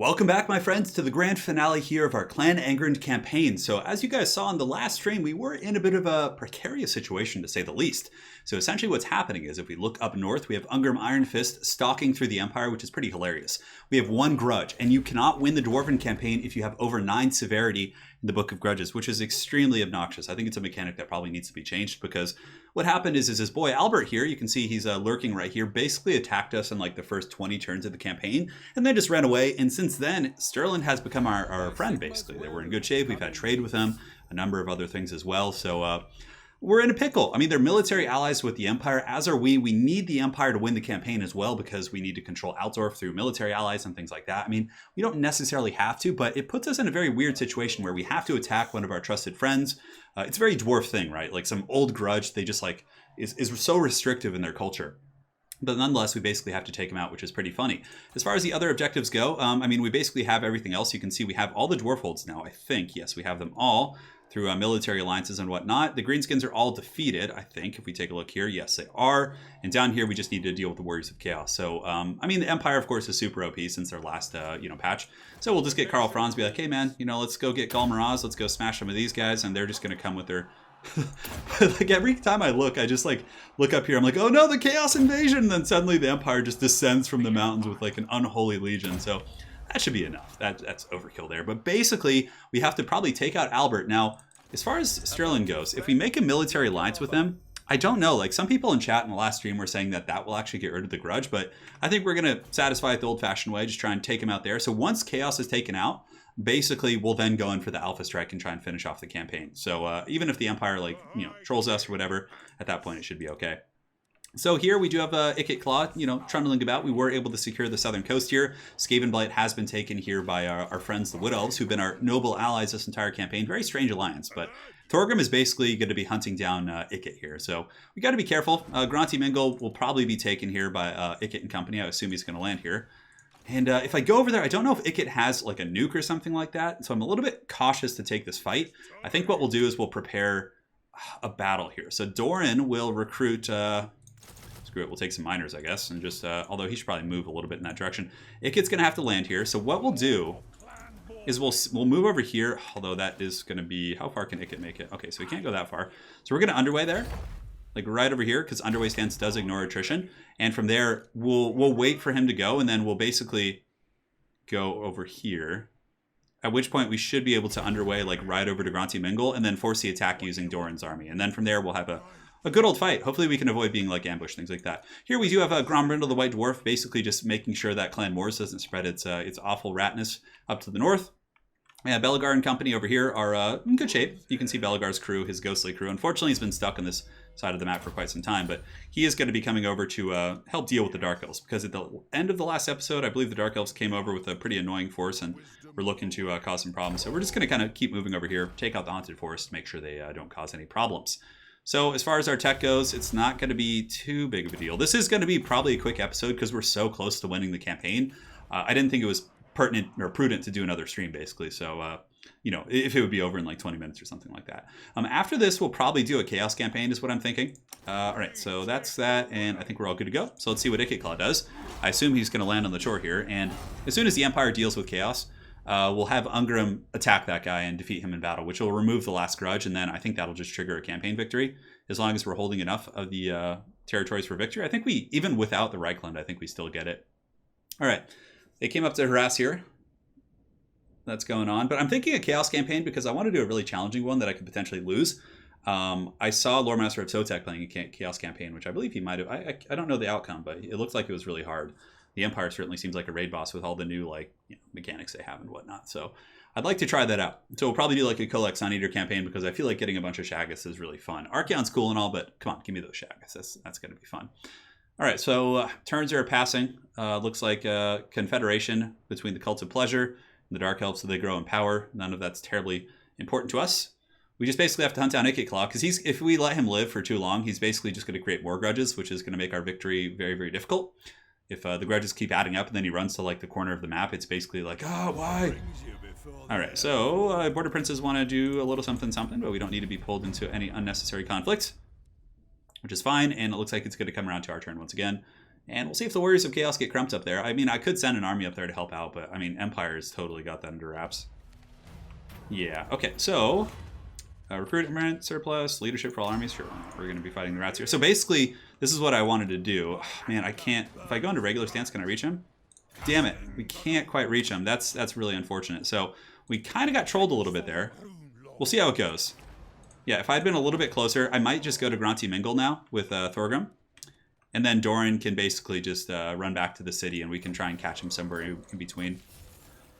Welcome back, my friends, to the grand finale here of our Clan Angrand campaign. So as you guys saw in the last stream, we were in a bit of a precarious situation, to say the least. So essentially what's happening is, if we look up north, we have Ungrim Iron Fist stalking through the Empire, which is pretty hilarious. We have one grudge, and you cannot win the Dwarven campaign if you have over 9 severity in the Book of Grudges, which is extremely obnoxious. I think it's a mechanic that probably needs to be changed, because what happened is his boy Albert here, you can see he's lurking right here, basically attacked us in like the first 20 turns of the campaign, and then just ran away. And since then, Sterling has become our friend, basically. They were in good shape. We've had trade with him, a number of other things as well. So we're in a pickle. I mean, they're military allies with the Empire, as are we. We need the Empire to win the campaign as well, because we need to control Altdorf through military allies and things like that. I mean, we don't necessarily have to, but it puts us in a very weird situation where we have to attack one of our trusted friends. It's a very dwarf thing, right? Like some old grudge, they just like is so restrictive in their culture. But nonetheless, we basically have to take them out, which is pretty funny. As far as the other objectives go, I mean, we basically have everything else. You can see we have all the dwarf holds now, I think. Yes, we have them all through military alliances and whatnot. The Greenskins are all defeated, I think. If we take a look here, yes, they are. And down here, we just need to deal with the Warriors of Chaos. So, I mean, the Empire, of course, is super OP since their last, patch. So we'll just get Karl Franz, be like, hey, man, let's go get Galmaraz. Let's go smash some of these guys. And they're just going to come with their... like every time I look, I just like look up here. I'm like, oh no, the Chaos Invasion! And then suddenly the Empire just descends from the mountains with like an unholy legion. So that should be enough. That's overkill there. But basically, we have to probably take out Albert. Now, as far as Sterling goes, if we make a military alliance with him, I don't know. Like some people in chat in the last stream were saying that will actually get rid of the grudge. But I think we're going to satisfy it the old-fashioned way, just try and take him out there. So once Chaos is taken out, basically we'll then go in for the Alpha Strike and try and finish off the campaign. So even if the Empire trolls us or whatever, at that point it should be okay. So here we do have Ikit Claw, trundling about. We were able to secure the southern coast here. Skavenblight has been taken here by our friends, the Wood Elves, who've been our noble allies this entire campaign. Very strange alliance, but Thorgrim is basically going to be hunting down Ikit here. So we got to be careful. Gruntimengol will probably be taken here by Ikit and company. I assume he's going to land here. And if I go over there, I don't know if Ikit has like a nuke or something like that. So I'm a little bit cautious to take this fight. I think what we'll do is we'll prepare a battle here. So Doran will recruit... screw it, we'll take some miners, I guess. And just, although he should probably move a little bit in that direction. Ikit's going to have to land here. So what we'll do is we'll move over here. Although that is going to be... How far can Ikit make it? Okay, so we can't go that far. So we're going to underway there. Like right over here, because underway stance does ignore attrition. And from there, we'll wait for him to go, and then we'll basically go over here. At which point we should be able to underway like right over to Gruntimengol and then force the attack using Doran's army. And then from there we'll have a good old fight. Hopefully we can avoid being like ambushed, things like that. Here we do have Grombrindle the White Dwarf, basically just making sure that Clan Moors doesn't spread its awful ratness up to the north. Yeah, Belegar and company over here are in good shape. You can see Belegar's crew, his ghostly crew. Unfortunately, he's been stuck on this side of the map for quite some time, but he is going to be coming over to help deal with the Dark Elves, because at the end of the last episode, I believe the Dark Elves came over with a pretty annoying force, and we're looking to cause some problems. So we're just going to kind of keep moving over here, take out the Haunted Forest, make sure they don't cause any problems. So as far as our tech goes, it's not going to be too big of a deal. This is going to be probably a quick episode because we're so close to winning the campaign. I didn't think it was pertinent or prudent to do another stream, basically. So, if it would be over in like 20 minutes or something like that. After this, we'll probably do a Chaos campaign is what I'm thinking. All right, so that's that, and I think we're all good to go. So let's see what Ikit Claw does. I assume he's going to land on the shore here, and as soon as the Empire deals with Chaos, we'll have Ungrim attack that guy and defeat him in battle, which will remove the last grudge, and then I think that'll just trigger a campaign victory, as long as we're holding enough of the territories for victory. I think even without the Reichland, I think we still get it. All right, they came up to harass here. That's going on, but I'm thinking a Chaos campaign because I want to do a really challenging one that I could potentially lose. I saw Lore Master of Sotek playing a Chaos campaign, which I believe he might have. I don't know the outcome, but it looked like it was really hard. The Empire certainly seems like a raid boss with all the new mechanics they have and whatnot. So I'd like to try that out. So we'll probably do like a Kolek Sun Eater campaign because I feel like getting a bunch of Shaggoths is really fun. Archaon's cool and all, but come on, give me those Shaggoths. That's going to be fun. All right, so turns are passing. Looks like a confederation between the Cult of Pleasure and the Dark Elves, so they grow in power. None of that's terribly important to us. We just basically have to hunt down Ikit Claw, because if we let him live for too long, he's basically just going to create more grudges, which is going to make our victory very, very difficult. If the grudges keep adding up and then he runs to like the corner of the map, it's basically like, oh, why? All right, so Border Princes want to do a little something, but we don't need to be pulled into any unnecessary conflict, which is fine. And it looks like it's going to come around to our turn once again. And we'll see if the Warriors of Chaos get crumped up there. I mean, I could send an army up there to help out, but I mean, Empire's totally got that under wraps. Yeah, okay, so recruitment surplus, leadership for all armies. Sure, we're going to be fighting the rats here. So basically, this is what I wanted to do. Man, I can't. If I go into regular stance, can I reach him? Damn it, we can't quite reach him. That's really unfortunate. So we kind of got trolled a little bit there. We'll see how it goes. Yeah, if I'd been a little bit closer, I might just go to Gruntimengol now with Thorgrim. And then Doran can basically just run back to the city, and we can try and catch him somewhere in between.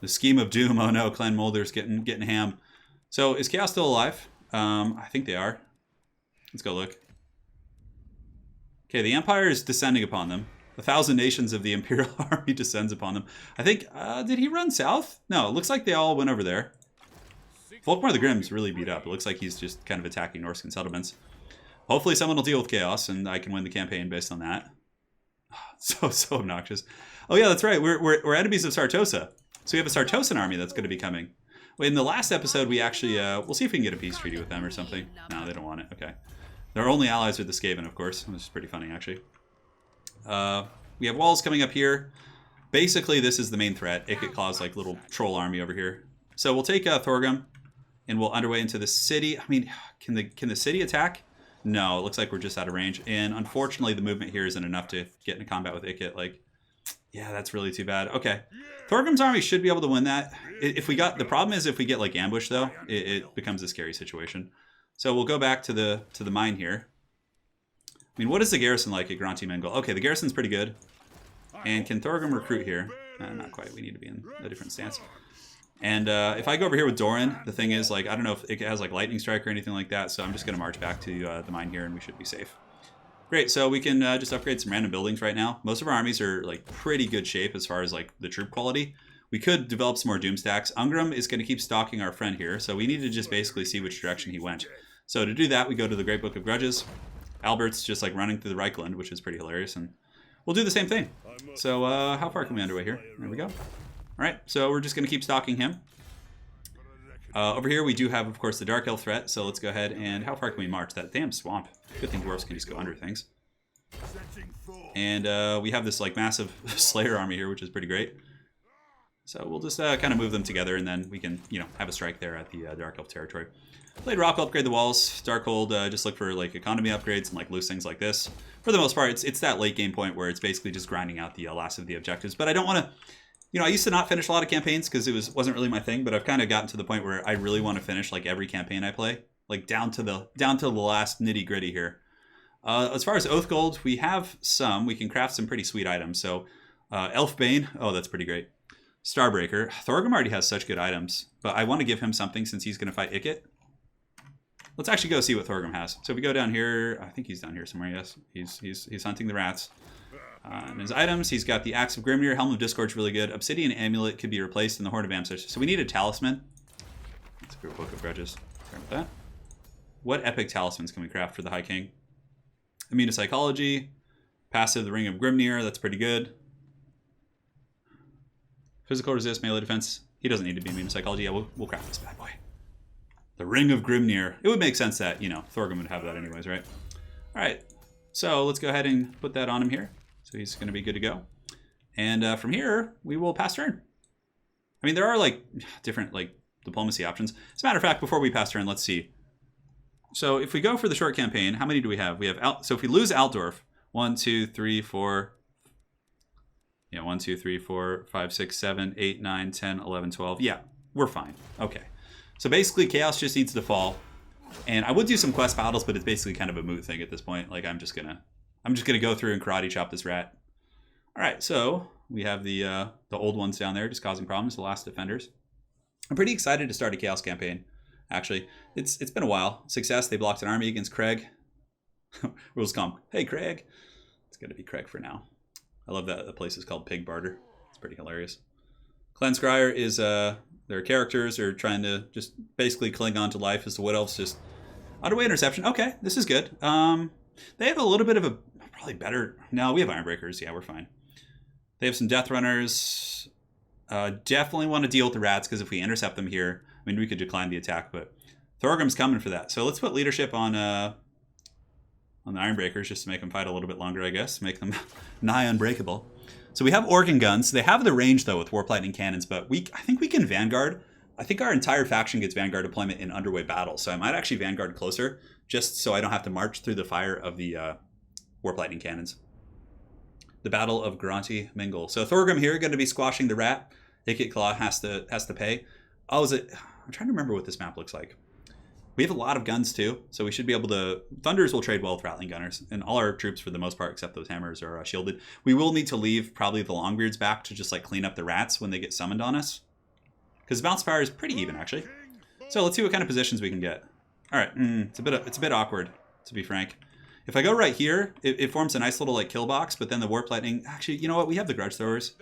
The scheme of doom. Oh no, Clan Mulder's getting ham. So is Chaos still alive? I think they are. Let's go look. Okay, the Empire is descending upon them. 1,000 nations of the Imperial army descends upon them. I think, did he run south? No, it looks like they all went over there. Volkmar the Grim's really beat up. It looks like he's just kind of attacking Norscan settlements. Hopefully someone will deal with Chaos, and I can win the campaign based on that. So obnoxious. Oh yeah, that's right. We're enemies of Sargossa. So we have a Sargossan army that's going to be coming. In the last episode, we actually, we'll see if we can get a peace treaty with them or something. No, they don't want it. Okay. Their only allies are the Skaven, of course, which is pretty funny, actually. We have walls coming up here. Basically, this is the main threat. Ikit Claw's like little troll army over here. So we'll take Thorgrim, and we'll underway into the city. I mean, can the city attack? No, it looks like we're just out of range. And unfortunately, the movement here isn't enough to get into combat with Ikit. Like, yeah, that's really too bad. Okay. Thorgrim's army should be able to win that. If we got, the problem is if we get like ambush though, it becomes a scary situation. So we'll go back to the mine here. I mean, what is the garrison like at Gruntimengol? Okay, the garrison's pretty good. And can Thorgrim recruit here? Not quite. We need to be in a different stance. And if I go over here with Doran, the thing is, like, I don't know if it has like lightning strike or anything like that. So I'm just going to march back to the mine here, and we should be safe. Great, so we can just upgrade some random buildings right now. Most of our armies are like pretty good shape as far as like the troop quality. We could develop some more doom stacks. Ungrim is going to keep stalking our friend here, so we need to just basically see which direction he went. So to do that, we go to the Great Book of Grudges. Albert's just like running through the Reichland, which is pretty hilarious, and we'll do the same thing. So how far can we underway here? There we go. All right, so we're just going to keep stalking him. Over here we do have, of course, the Dark Elf threat, so let's go ahead and how far can we march? That damn swamp. Good thing dwarves can just go under things. And we have this like massive Slayer army here, which is pretty great. So we'll just kind of move them together, and then we can, you know, have a strike there at the Dark Elf territory. Later, Rock will upgrade the walls. Darkhold, just look for like economy upgrades and like loose things like this. For the most part, it's that late game point where it's basically just grinding out the last of the objectives. But I don't want to, you know, I used to not finish a lot of campaigns because it wasn't really my thing. But I've kind of gotten to the point where I really want to finish like every campaign I play, like down to the last nitty gritty here. As far as Oath Gold, we have some. We can craft some pretty sweet items. So Elfbane, oh, that's pretty great. Starbreaker. Thorgrim already has such good items, but I want to give him something since he's going to fight Ikit. Let's actually go see what Thorgrim has. So if we go down here, I think he's down here somewhere, yes. He's hunting the rats. And his items, he's got the Axe of Grimnir, Helm of Discord's really good. Obsidian Amulet could be replaced in the Horn of Amsuch. So we need a talisman. Let's go Book of Grudges. Sorry about that. What epic talismans can we craft for the High King? Immune to Psychology. Passive, the Ring of Grimnir, that's pretty good. Physical resist, melee defense. He doesn't need to be immune to Psychology. Yeah, we'll craft this bad boy. The Ring of Grimnir. It would make sense that, you know, Thorgrim would have that anyways, right? All right. So let's go ahead and put that on him here. So he's going to be good to go. And from here, we will pass turn. I mean, there are like different like diplomacy options. As a matter of fact, before we pass turn, let's see. So if we go for the short campaign, how many do we have? We have so if we lose Altdorf, 1, 2, 3, 4. Yeah, 1, 2, 3, 4, 5, 6, 7, 8, 9, 10, 11, 12. Yeah, we're fine. Okay. So basically, Chaos just needs to fall. And I would do some quest battles, but it's basically kind of a moot thing at this point. Like I'm just gonna go through and karate chop this rat. All right, so we have the old ones down there just causing problems, the last defenders. I'm pretty excited to start a Chaos campaign. Actually, it's been a while. Success. They blocked an army against Craig. Rules calm. Hey, Craig. It's gonna be Craig for now. I love that the place is called Pig Barter. It's pretty hilarious. Clan Scryer is their characters are trying to just basically cling on to life as the Wood Elves just underway interception. Okay, this is good. They have a little bit of a probably better. No, we have Ironbreakers. Yeah, we're fine. They have some Death Runners. Definitely want to deal with the rats because if we intercept them here, I mean we could decline the attack, but Thorgrim's coming for that. So let's put leadership on on the Ironbreakers just to make them fight a little bit longer, I guess. Make them nigh unbreakable. So we have organ guns. They have the range, though, with Warp Lightning cannons, but I think we can Vanguard. I think our entire faction gets Vanguard deployment in underway battle, so I might actually Vanguard closer, just so I don't have to march through the fire of the Warp Lightning cannons. The Battle of Gruntimengol. So Thorgrim here, going to be squashing the rat. Ikit Claw has to pay. Oh, is it? I'm trying to remember what this map looks like. We have a lot of guns too, so we should be able to... Thunders will trade well with Rattling Gunners, and all our troops, for the most part, except those hammers, are shielded. We will need to leave probably the Longbeards back to just like clean up the rats when they get summoned on us. Because the bounce power is pretty even, actually. So let's see what kind of positions we can get. All right, it's a bit awkward, to be frank. If I go right here, it forms a nice little like kill box, but then the Warp Lightning... Actually, you know what? We have the Grudge Throwers.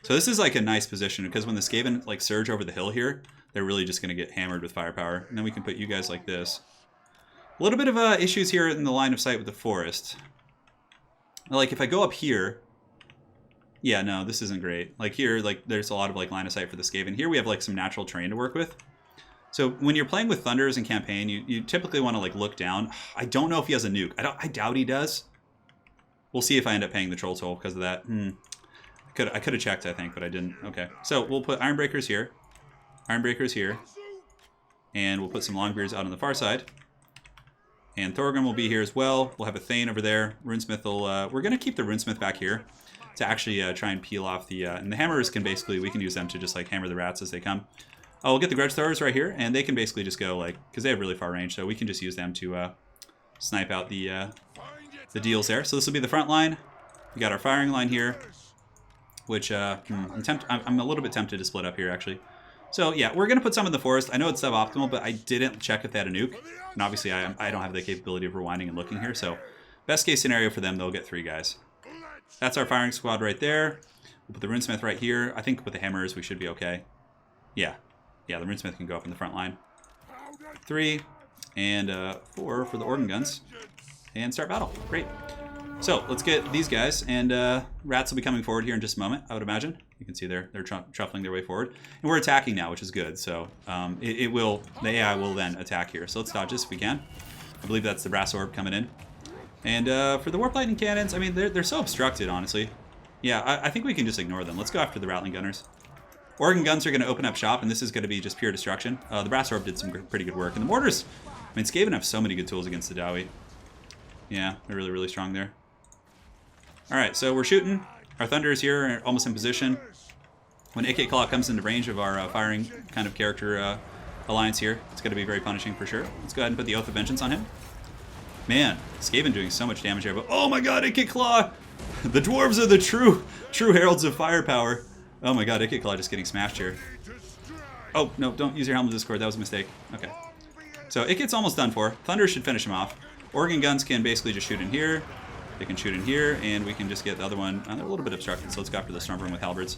So this is like a nice position, because when the Skaven like surge over the hill here, they're really just going to get hammered with firepower. And then we can put you guys like this. A little bit of issues here in the line of sight with the forest. Like if I go up here... Yeah, no, this isn't great. Like here, like there's a lot of like line of sight for the Skaven. Here we have like some natural terrain to work with. So when you're playing with Thunders in campaign, you typically want to like look down. I don't know if he has a nuke. I doubt he does. We'll see if I end up paying the Troll Toll because of that. I could have checked, I think, but I didn't. Okay, so we'll put Ironbreakers here. Ironbreakers here. And we'll put some Longbeards out on the far side. And Thorgrim will be here as well. We'll have a Thane over there. Runesmith will... we're going to keep the Runesmith back here to actually try and peel off the... and the Hammers can basically... We can use them to just like hammer the rats as they come. We'll get the Grudge Throwers right here. And they can basically just go like... Because they have really far range. So we can just use them to snipe out the deals there. So this will be the front line. We got our firing line here. Which I'm a little bit tempted to split up here, actually. So, yeah, we're going to put some in the forest. I know it's suboptimal, but I didn't check if they had a nuke. And obviously, I don't have the capability of rewinding and looking here. So, best case scenario for them, they'll get 3 guys. That's our firing squad right there. We'll put the Runesmith right here. I think with the hammers, we should be okay. Yeah. Yeah, the Runesmith can go up in the front line. 3 and 4 for the organ guns. And start battle. Great. So, let's get these guys, and rats will be coming forward here in just a moment, I would imagine. You can see they're shuffling their way forward. And we're attacking now, which is good, so the AI will then attack here. So let's dodge this if we can. I believe that's the Brass Orb coming in. And for the Warp Lightning Cannons, I mean, they're so obstructed, honestly. Yeah, I think we can just ignore them. Let's go after the Rattling Gunners. Organ Guns are going to open up shop, and this is going to be just pure destruction. The Brass Orb did some pretty good work. And the Mortars, I mean, Skaven have so many good tools against the Dowie. Yeah, they're really, really strong there. Alright, so we're shooting. Our Thunders here are almost in position. When Ikit Claw comes into range of our firing kind of character alliance here, it's going to be very punishing for sure. Let's go ahead and put the Oath of Vengeance on him. Man, Skaven doing so much damage here, but oh my god, Ikit Claw! The dwarves are the true heralds of firepower. Oh my god, Ikit Claw just getting smashed here. Oh, no, don't use your Helm of Discord, that was a mistake. Okay. So Ikit's almost done for. Thunder should finish him off. Organ Guns can basically just shoot in here. They can shoot in here, and we can just get the other one. They're a little bit obstructed, so let's go after the Stormroom with Halberds.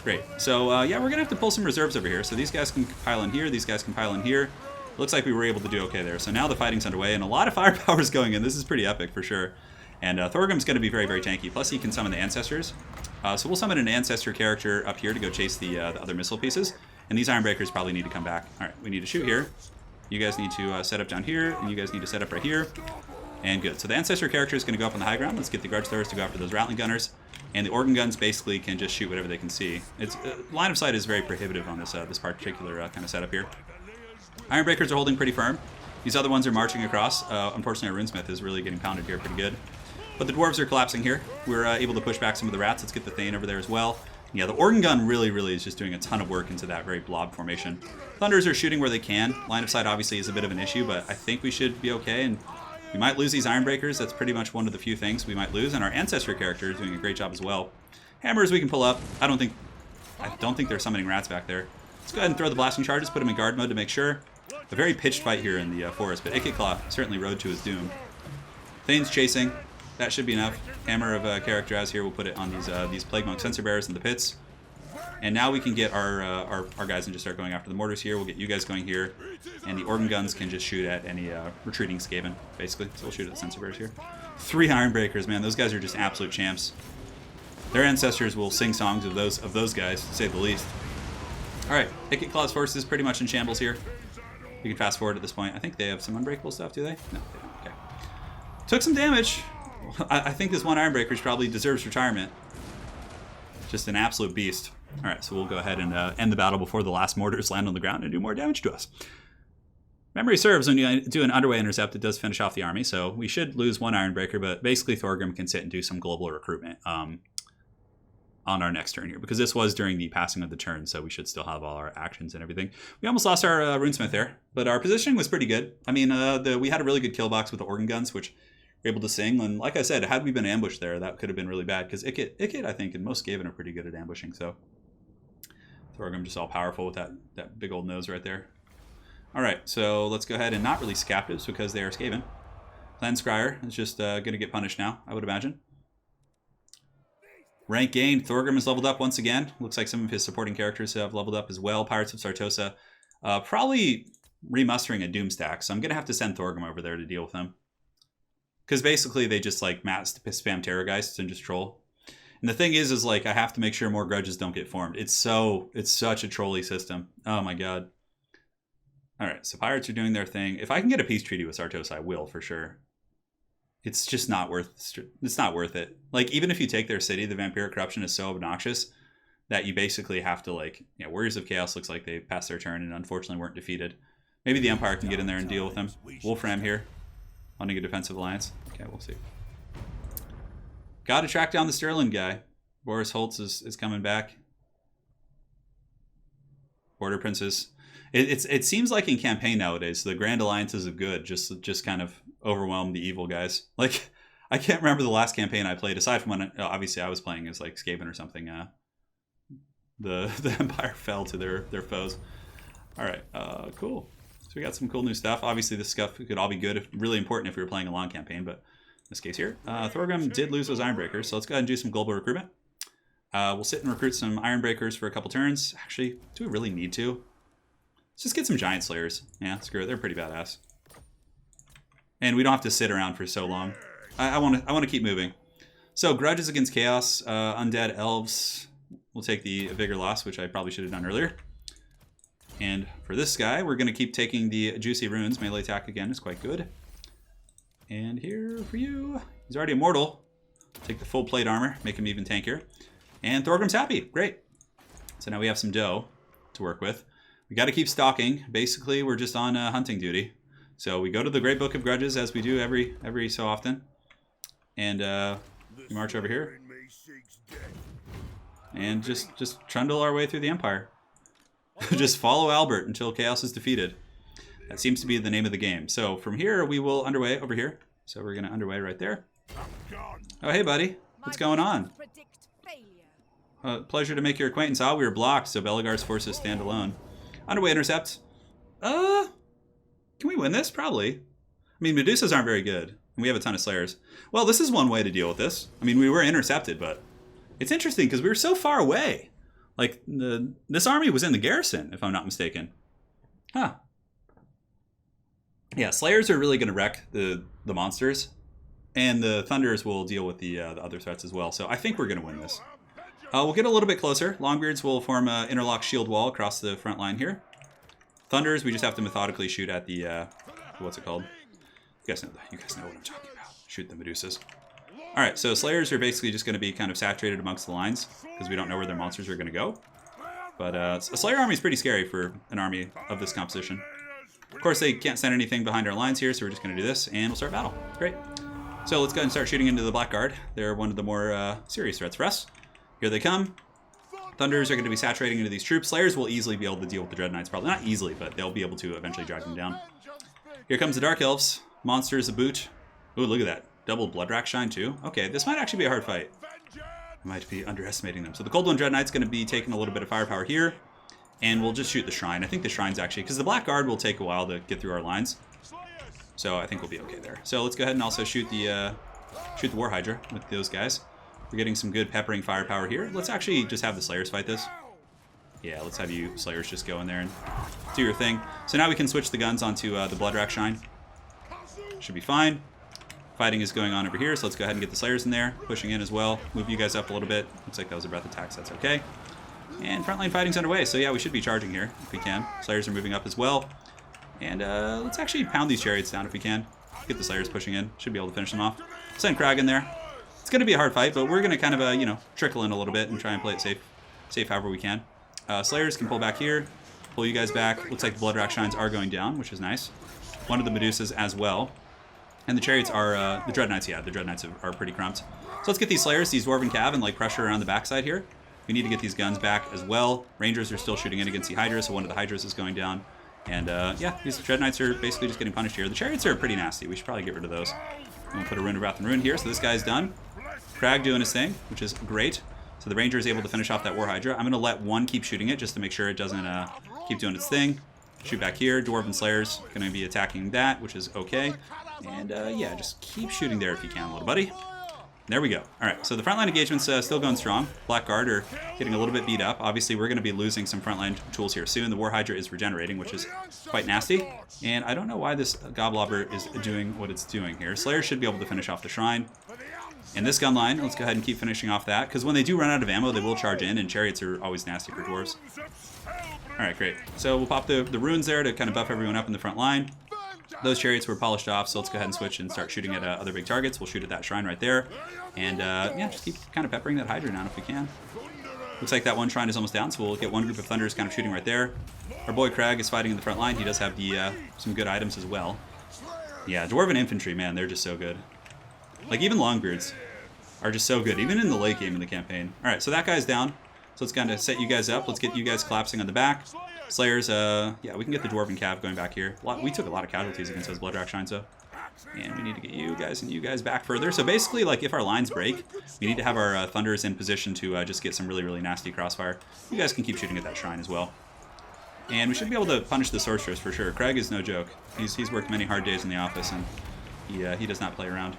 Great. So, yeah, we're going to have to pull some reserves over here. So these guys can pile in here. These guys can pile in here. Looks like we were able to do okay there. So now the fighting's underway, and a lot of firepower is going in. This is pretty epic for sure. And Thorgrim's going to be very, very tanky. Plus, he can summon the Ancestors. So we'll summon an Ancestor character up here to go chase the other missile pieces. And these Ironbreakers probably need to come back. All right, we need to shoot here. You guys need to set up down here, and you guys need to set up right here. And good. So the Ancestor character is going to go up on the high ground. Let's get the Grudge Throwers to go after those Rattling Gunners. And the Organ Guns basically can just shoot whatever they can see. It's line of sight is very prohibitive on this this particular kind of setup here. Ironbreakers are holding pretty firm. These other ones are marching across. Unfortunately, our Runesmith is really getting pounded here pretty good. But the Dwarves are collapsing here. We're able to push back some of the rats. Let's get the Thane over there as well. Yeah, the Organ Gun really is just doing a ton of work into that very blob formation. Thunders are shooting where they can. Line of sight obviously is a bit of an issue, but I think we should be okay. And we might lose these Ironbreakers. That's pretty much one of the few things we might lose. And our Ancestor character is doing a great job as well. Hammers we can pull up. I don't think they're summoning rats back there. Let's go ahead and throw the blasting charges, put them in guard mode to make sure. A very pitched fight here in the forest, but Ikit Claw certainly rode to his doom. Thane's chasing. That should be enough. Hammer of character as here. We'll put it on these Plague Monk Sensor Bearers in the pits. And now we can get our guys and just start going after the mortars here. We'll get you guys going here. And the Organ Guns can just shoot at any retreating Skaven, basically. So we'll shoot at the Sensor Bearers here. 3 Ironbreakers, man. Those guys are just absolute champs. Their ancestors will sing songs of those guys, to say the least. Alright, Ikit Claw's force is pretty much in shambles here. We can fast forward at this point. I think they have some unbreakable stuff, do they? No, they don't. Okay. Took some damage. I think this one Ironbreaker probably deserves retirement. Just an absolute beast. All right, so we'll go ahead and end the battle before the last mortars land on the ground and do more damage to us. Memory serves, when you do an underway intercept, it does finish off the army, so we should lose one Ironbreaker, but basically Thorgrim can sit and do some global recruitment on our next turn here, because this was during the passing of the turn, so we should still have all our actions and everything. We almost lost our runesmith there, but our positioning was pretty good. I mean, we had a really good kill box with the organ guns, which we're able to sing, and like I said, had we been ambushed there, that could have been really bad, because Ikit, I think, and most Skaven are pretty good at ambushing, so Thorgrim just all powerful with that big old nose right there. All right, so let's go ahead and not release captives because they are Skaven. Clan Scryer is just going to get punished now, I would imagine. Rank gained. Thorgrim is leveled up once again. Looks like some of his supporting characters have leveled up as well. Pirates of Sargossa. Probably remustering a Doom stack, so I'm going to have to send Thorgrim over there to deal with them. Because basically they just like spam Terrorgeists and just troll. And the thing is like I have to make sure more grudges don't get formed. It's such a trolly system. Oh my god. All right, so pirates are doing their thing. If I can get a peace treaty with Sargossa, I will for sure. It's just not worth. It's not worth it. Like even if you take their city, the vampiric corruption is so obnoxious that you basically have to like. Yeah, Warriors of Chaos looks like they passed their turn and unfortunately weren't defeated. Maybe the Empire can get in there and deal with them. Wolfram here, wanting a defensive alliance. Okay, we'll see. Got to track down the Sterling guy. Boris Holtz is coming back. Border Princes. It seems like in campaign nowadays, the grand alliances of good just kind of overwhelm the evil guys. Like, I can't remember the last campaign I played, aside from when, obviously, I was playing as, like, Skaven or something. The Empire fell to their foes. All right, cool. So we got some cool new stuff. Obviously, this stuff could all be good, really important if we were playing a long campaign, but in this case here, Thorgrim did lose those Ironbreakers, so let's go ahead and do some global recruitment. We'll sit and recruit some Ironbreakers for a couple turns. Actually, do we really need to? Let's just get some Giant Slayers. Yeah, screw it. They're pretty badass. And we don't have to sit around for so long. I want to keep moving. So, Grudges against Chaos, Undead Elves. We'll take the Vigor Loss, which I probably should have done earlier. And for this guy, we're going to keep taking the Juicy Runes. Melee attack again is quite good. And here for you. He's already immortal. Take the full plate armor, make him even tankier. And Thorgrim's happy. Great. So now we have some dough to work with. We got to keep stalking. Basically, we're just on hunting duty. So we go to the Great Book of Grudges as we do every so often. And we march over here. And just trundle our way through the Empire. Just follow Albert until Chaos is defeated. That seems to be the name of the game. So from here, we will underway over here. So we're going to underway right there. Oh, hey, buddy. What's going on? Pleasure to make your acquaintance. Ah, we were blocked, so Belegar's forces stand alone. Underway intercept. Can we win this? Probably. I mean, Medusas aren't very good, and we have a ton of Slayers. Well, this is one way to deal with this. I mean, we were intercepted, but it's interesting because we were so far away. Like, this army was in the garrison, if I'm not mistaken. Huh. Yeah, Slayers are really going to wreck the monsters, and the Thunders will deal with the other threats as well. So I think we're going to win this. We'll get a little bit closer. Longbeards will form an interlock shield wall across the front line here. Thunders, we just have to methodically shoot at the, what's it called? You guys know what I'm talking about. Shoot the Medusas. All right, so Slayers are basically just going to be kind of saturated amongst the lines because we don't know where their monsters are going to go. But a Slayer army is pretty scary for an army of this composition. Of course, they can't send anything behind our lines here, so we're just going to do this, and we'll start battle. Great. So let's go ahead and start shooting into the Blackguard. They're one of the more serious threats for us. Here they come. Thunders are going to be saturating into these troops. Slayers will easily be able to deal with the Dread Knights. Probably not easily, but they'll be able to eventually drag them down. Here comes the Dark Elves. Monsters a boot. Ooh, look at that. Double Blood Rack Shine, too. Okay, this might actually be a hard fight. I might be underestimating them. So the Cold One Dread Knight's going to be taking a little bit of firepower here. And we'll just shoot the Shrine. I think the Shrine's actually... because the Blackguard will take a while to get through our lines. So I think we'll be okay there. So let's go ahead and also shoot the War Hydra with those guys. We're getting some good peppering firepower here. Let's actually just have the Slayers fight this. Yeah, let's have you Slayers just go in there and do your thing. So now we can switch the guns onto the Blood Rack Shine. Should be fine. Fighting is going on over here, so let's go ahead and get the Slayers in there. Pushing in as well. Move you guys up a little bit. Looks like that was a breath attack, so that's okay. And frontline fighting's underway, so yeah, we should be charging here if we can. Slayers are moving up as well. And let's actually pound these chariots down if we can. Get the Slayers pushing in. Should be able to finish them off. Send Crag in there. It's going to be a hard fight, but we're going to kind of, you know, trickle in a little bit and try and play it safe however we can. Slayers can pull back here. Pull you guys back. Looks like the Blood Rack Shines are going down, which is nice. One of the Medusas as well. And the Chariots are, the Dreadknights, yeah, the Dreadknights are pretty crumped. So let's get these Slayers, these Dwarven Cav, and like pressure around the backside here. We need to get these guns back as well. Rangers are still shooting in against the Hydra, so one of the Hydras is going down. And yeah, these Dreadknights are basically just getting punished here. The Chariots are pretty nasty. We should probably get rid of those. I'm going to put a Rune of Wrath and Rune here, so this guy's done. Crag doing his thing, which is great. So the Ranger is able to finish off that War Hydra. I'm going to let one keep shooting it just to make sure it doesn't keep doing its thing. Shoot back here. Dwarven Slayers going to be attacking that, which is okay. And yeah, just keep shooting there if you can, little buddy. There we go. All right, so the frontline engagement's still going strong. Blackguard are getting a little bit beat up. Obviously, we're going to be losing some frontline tools here soon. The War Hydra is regenerating, which is quite nasty. And I don't know why this Goblobber is doing what it's doing here. Slayer should be able to finish off the Shrine. And this gun line, let's go ahead and keep finishing off that, because when they do run out of ammo, they will charge in, and Chariots are always nasty for Dwarves. All right, great. So we'll pop the runes there to kind of buff everyone up in the front line. Those Chariots were polished off, so let's go ahead and switch and start shooting at other big targets. We'll shoot at that Shrine right there. And yeah, just keep kind of peppering that Hydra down if we can. Looks like that one Shrine is almost down, so we'll get one group of Thunders kind of shooting right there. Our boy Crag is fighting in the front line. He does have the some good items as well. Yeah, Dwarven Infantry, man, they're just so good. Like, even Longbeards are just so good, even in the late game in the campaign. All right, so that guy's down. So let's kind of set you guys up. Let's get you guys collapsing on the back. Slayers, yeah, we can get the Dwarven Cav going back here. We took a lot of casualties against those Blood Rack Shines, though. And we need to get you guys and you guys back further. So basically, like, if our lines break, we need to have our Thunders in position to just get some really, really nasty crossfire. You guys can keep shooting at that Shrine as well. And we should be able to punish the Sorceress for sure. Crag is no joke. He's worked many hard days in the office, and he does not play around.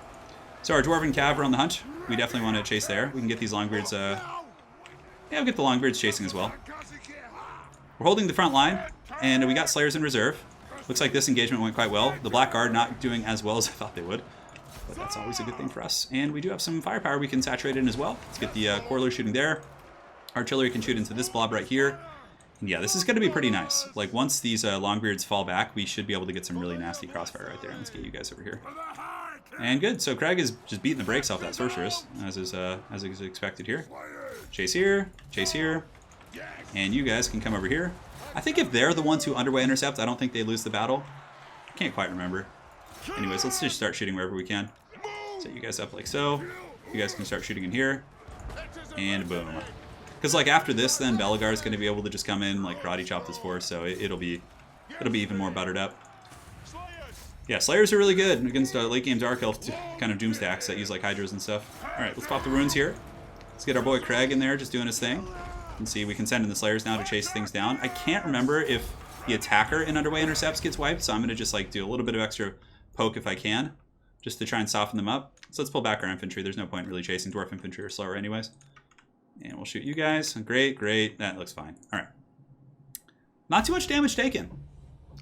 So our Dwarven Cav are on the hunt. We definitely want to chase there. We can get these Longbeards, yeah, we'll get the Longbeards chasing as well. We're holding the front line, and we got Slayers in reserve. Looks like this engagement went quite well. The Blackguard not doing as well as I thought they would, but that's always a good thing for us. And we do have some firepower we can saturate in as well. Let's get the Quarreler shooting there. Artillery can shoot into this blob right here. And yeah, this is going to be pretty nice. Like, once these Longbeards fall back, we should be able to get some really nasty crossfire right there. Let's get you guys over here. And good. So Crag is just beating the brakes off that Sorceress, as is expected here. Chase here, and you guys can come over here. I think if they're the ones who underway intercept, I don't think they lose the battle. Can't quite remember. Anyways, let's just start shooting wherever we can. Set you guys up like so. You guys can start shooting in here, and boom. Because like after this, then Belegar is going to be able to just come in, like karate chop this force, so it'll be even more buttered up. Yeah, Slayers are really good against late game Dark Elf kind of doom stacks that use like Hydras and stuff. All right, let's pop the runes here. Let's get our boy Crag in there, just doing his thing. And see, we can send in the Slayers now to chase things down. I can't remember if the attacker in underway intercepts gets wiped, so I'm going to just like do a little bit of extra poke if I can, just to try and soften them up. So let's pull back our infantry. There's no point really chasing. Dwarf infantry are slower anyways. And we'll shoot you guys. Great, great. That looks fine. All right. Not too much damage taken.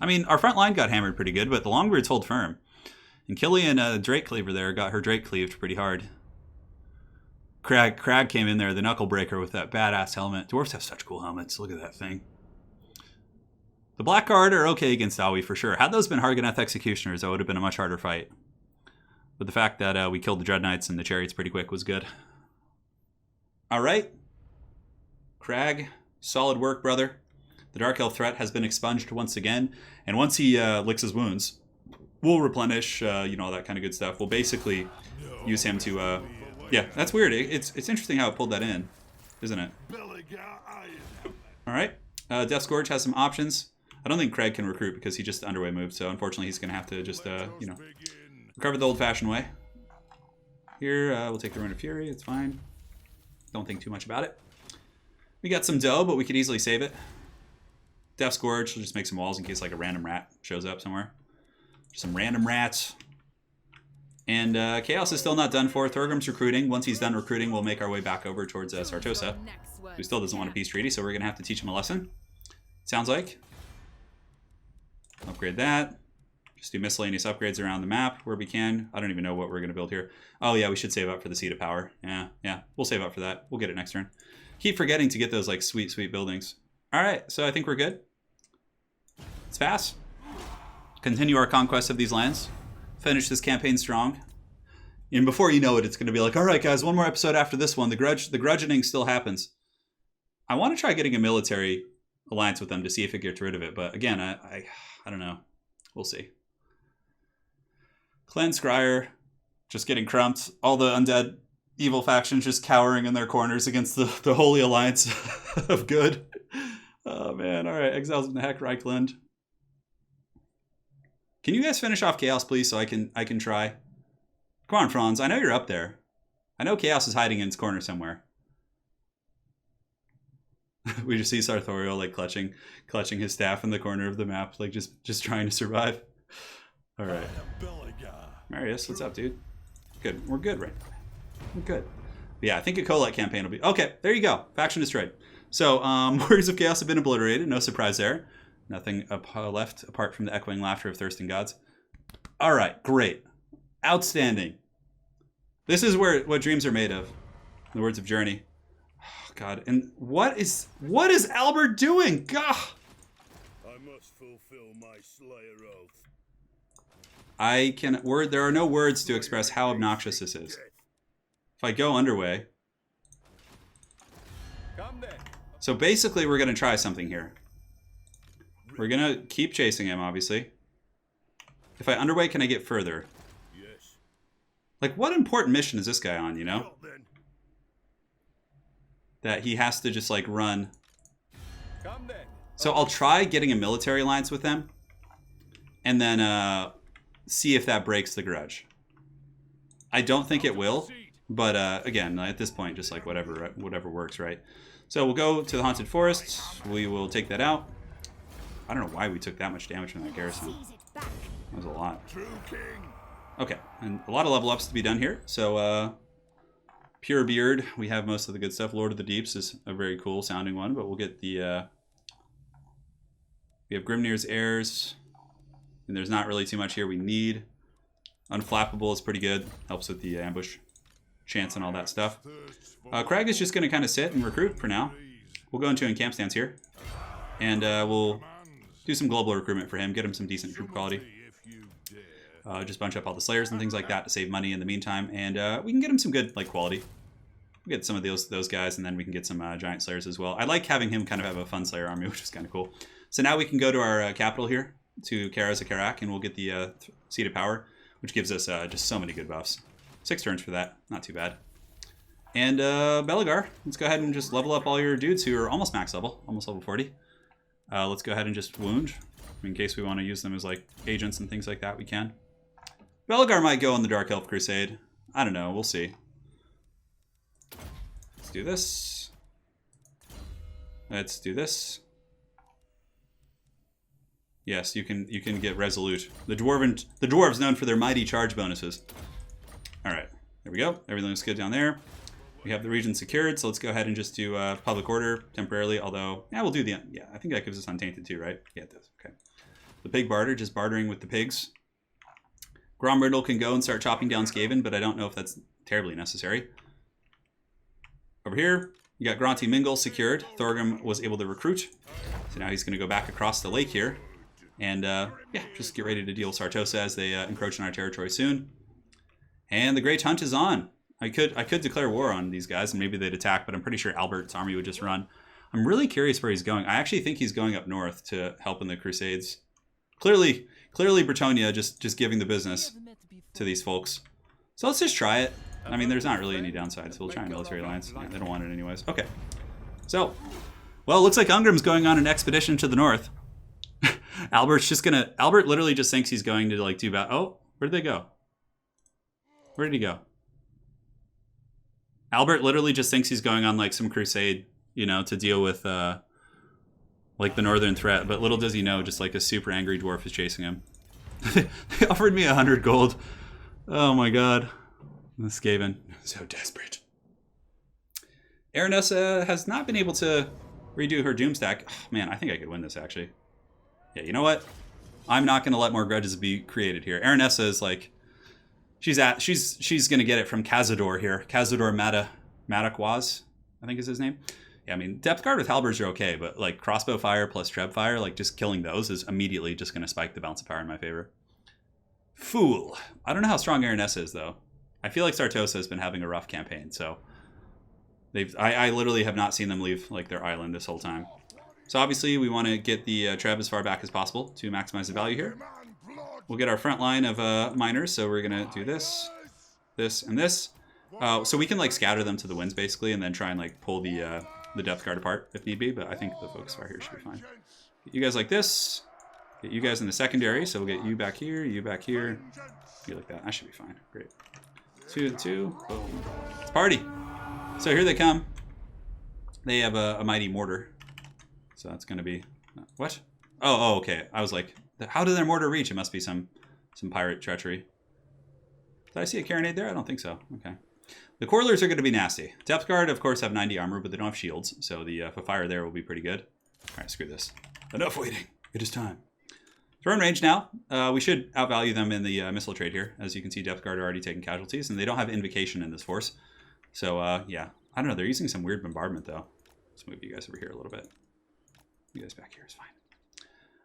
I mean, our front line got hammered pretty good, but the Longbeards hold firm. And Killian, Drake Cleaver there, got her Drake cleaved pretty hard. Crag came in there, the Knuckle Breaker with that badass helmet. Dwarves have such cool helmets. Look at that thing. The Blackguard are okay against Aoi for sure. Had those been Harganeth Executioners, that would have been a much harder fight. But the fact that we killed the Dreadknights and the Chariots pretty quick was good. All right. Crag, solid work, brother. The Dark Elf threat has been expunged once again. And once he licks his wounds, we'll replenish, you know, all that kind of good stuff. We'll basically use him to... yeah, that's weird. It's interesting how it pulled that in, isn't it? All right. Death Scourge has some options. I don't think Crag can recruit because he just underway moved, so unfortunately he's going to have to just, you know, recover the old-fashioned way. Here, we'll take the Rune of Fury. It's fine. Don't think too much about it. We got some dough, but we could easily save it. Death Scourge will just make some walls in case like a random rat shows up somewhere. Some random rats. And Chaos is still not done for. Thorgrim's recruiting. Once he's done recruiting, we'll make our way back over towards Sargossa, who still doesn't want a peace treaty, so we're going to have to teach him a lesson. Sounds like. Upgrade that. Just do miscellaneous upgrades around the map where we can. I don't even know what we're going to build here. Oh, yeah, we should save up for the Seat of Power. Yeah, we'll save up for that. We'll get it next turn. Keep forgetting to get those like sweet, sweet buildings. All right, so I think we're good. Let's pass. Continue our conquest of these lands. finish this campaign strong. And before you know it, it's going to be like, all right, guys, one more episode after this one. The grudgeoning still happens. I want to try getting a military alliance with them to see if it gets rid of it. But again, I don't know. We'll see. Clan Scryer just getting crumped. All the undead evil factions just cowering in their corners against the holy alliance of good. Oh, man. All right. Exiles in the Heck, Reichland. Can you guys finish off Chaos, please, so I can try? Come on, Franz. I know you're up there. I know Chaos is hiding in its corner somewhere. We just see Sarthorio like clutching his staff in the corner of the map, like just trying to survive. All right. Marius, what's up, dude? Good. We're good right now. We're good. But yeah, I think a Colette campaign will be... Okay, there you go. Faction destroyed. So, Warriors of Chaos have been obliterated. No surprise there. Nothing left apart from the echoing laughter of thirsting gods. All right, great. Outstanding. This is what dreams are made of. In the words of Journey. Oh, God. And what is Albert doing? God. I must fulfill my Slayer oath. There are no words to express how obnoxious this is. If I go underway. So basically we're going to try something here. We're going to keep chasing him, obviously. If I underway, can I get further? Yes. Like, what important mission is this guy on, you know? That he has to just, like, run. So I'll try getting a military alliance with them. And then see if that breaks the grudge. I don't think it will. But, again, at this point, just, like, whatever works, right? So we'll go to the Haunted Forest. We will take that out. I don't know why we took that much damage from that garrison. That was a lot. Okay, and a lot of level ups to be done here. So, Pure Beard, we have most of the good stuff. Lord of the Deeps is a very cool sounding one, but we'll get the... we have Grimnir's Heirs, and there's not really too much here we need. Unflappable is pretty good. Helps with the ambush chance and all that stuff. Crag is just going to kind of sit and recruit for now. We'll go into encamp stance here. And we'll do some global recruitment for him. Get him some decent troop quality. Just bunch up all the Slayers and things like that to save money in the meantime. And we can get him some good quality. We'll get some of those guys, and then we can get some Giant Slayers as well. I like having him kind of have a fun Slayer army, which is kind of cool. So now we can go to our capital here, to Karaz-Karak, and we'll get the Seat of Power, which gives us just so many good buffs. 6 turns for that. Not too bad. And Belegar, let's go ahead and just level up all your dudes who are almost max level, almost level 40. Let's go ahead and just wound. In case we want to use them as like agents and things like that, we can. Belegar might go on the Dark Elf Crusade. I don't know, we'll see. Let's do this. Let's do this. Yes, you can get Resolute. The dwarves known for their mighty charge bonuses. Alright, there we go. Everything looks good down there. We have the region secured, so let's go ahead and just do public order temporarily, although, yeah, we'll do the, yeah, I think that gives us Untainted too, right? Yeah, it does, okay. The pig barter, just bartering with the pigs. Gromriddle can go and start chopping down Skaven, but I don't know if that's terribly necessary. Over here, you got Gruntimengol secured. Thorgrim was able to recruit, so now he's going to go back across the lake here. And, yeah, just get ready to deal with Sargossa as they encroach on our territory soon. And the Great Hunt is on. I could declare war on these guys and maybe they'd attack, but I'm pretty sure Albert's army would just run. I'm really curious where he's going. I actually think he's going up north to help in the Crusades. Clearly Bretonia just giving the business to these folks. So let's just try it. I mean, there's not really any downside, so we'll try a military alliance. Yeah, they don't want it anyways. Okay. So, well, it looks like Ungrim's going on an expedition to the north. Albert literally just thinks he's going to like do battle. Oh, where did they go? Where did he go? Albert literally just thinks he's going on like some crusade, you know, to deal with like the northern threat. But little does he know, just like a super angry dwarf is chasing him. They offered me 100 gold. Oh my god. The Skaven. So desperate. Aranessa has not been able to redo her Doomstack. Oh, man, I think I could win this actually. Yeah, you know what? I'm not going to let more grudges be created here. Aranessa is like... She's going to get it from Cazador here. Cazador Mataquaz, I think is his name. Yeah, I mean, Depth Guard with Halberds are okay, but like Crossbow Fire plus Treb Fire, like just killing those is immediately just going to spike the balance of power in my favor. Fool. I don't know how strong Aranessa is, though. I feel like Sargossa has been having a rough campaign, so... I literally have not seen them leave like their island this whole time. So obviously we want to get the Treb as far back as possible to maximize the value here. We'll get our front line of miners, so we're going to do this, this, and this. So we can like scatter them to the winds basically, and then try and like pull the depth guard apart if need be, but I think the focus fire here should be fine. Get you guys like this, get you guys in the secondary, so we'll get you back here, you like that. That should be fine. Great. 2 and 2, boom. It's party! So here they come. They have a mighty mortar. So that's going to be... What? Oh, okay. I was like, how did their mortar reach? It must be some pirate treachery. Did I see a carronade there? I don't think so. Okay. The Corlers are going to be nasty. Depth Guard, of course, have 90 armor, but they don't have shields. So the fire there will be pretty good. All right, screw this. Enough waiting. It is time. So we're in range now. We should outvalue them in the missile trade here. As you can see, Depth Guard are already taking casualties, and they don't have Invocation in this force. So, yeah. I don't know. They're using some weird bombardment, though. Let's move you guys over here a little bit. You guys back here is fine.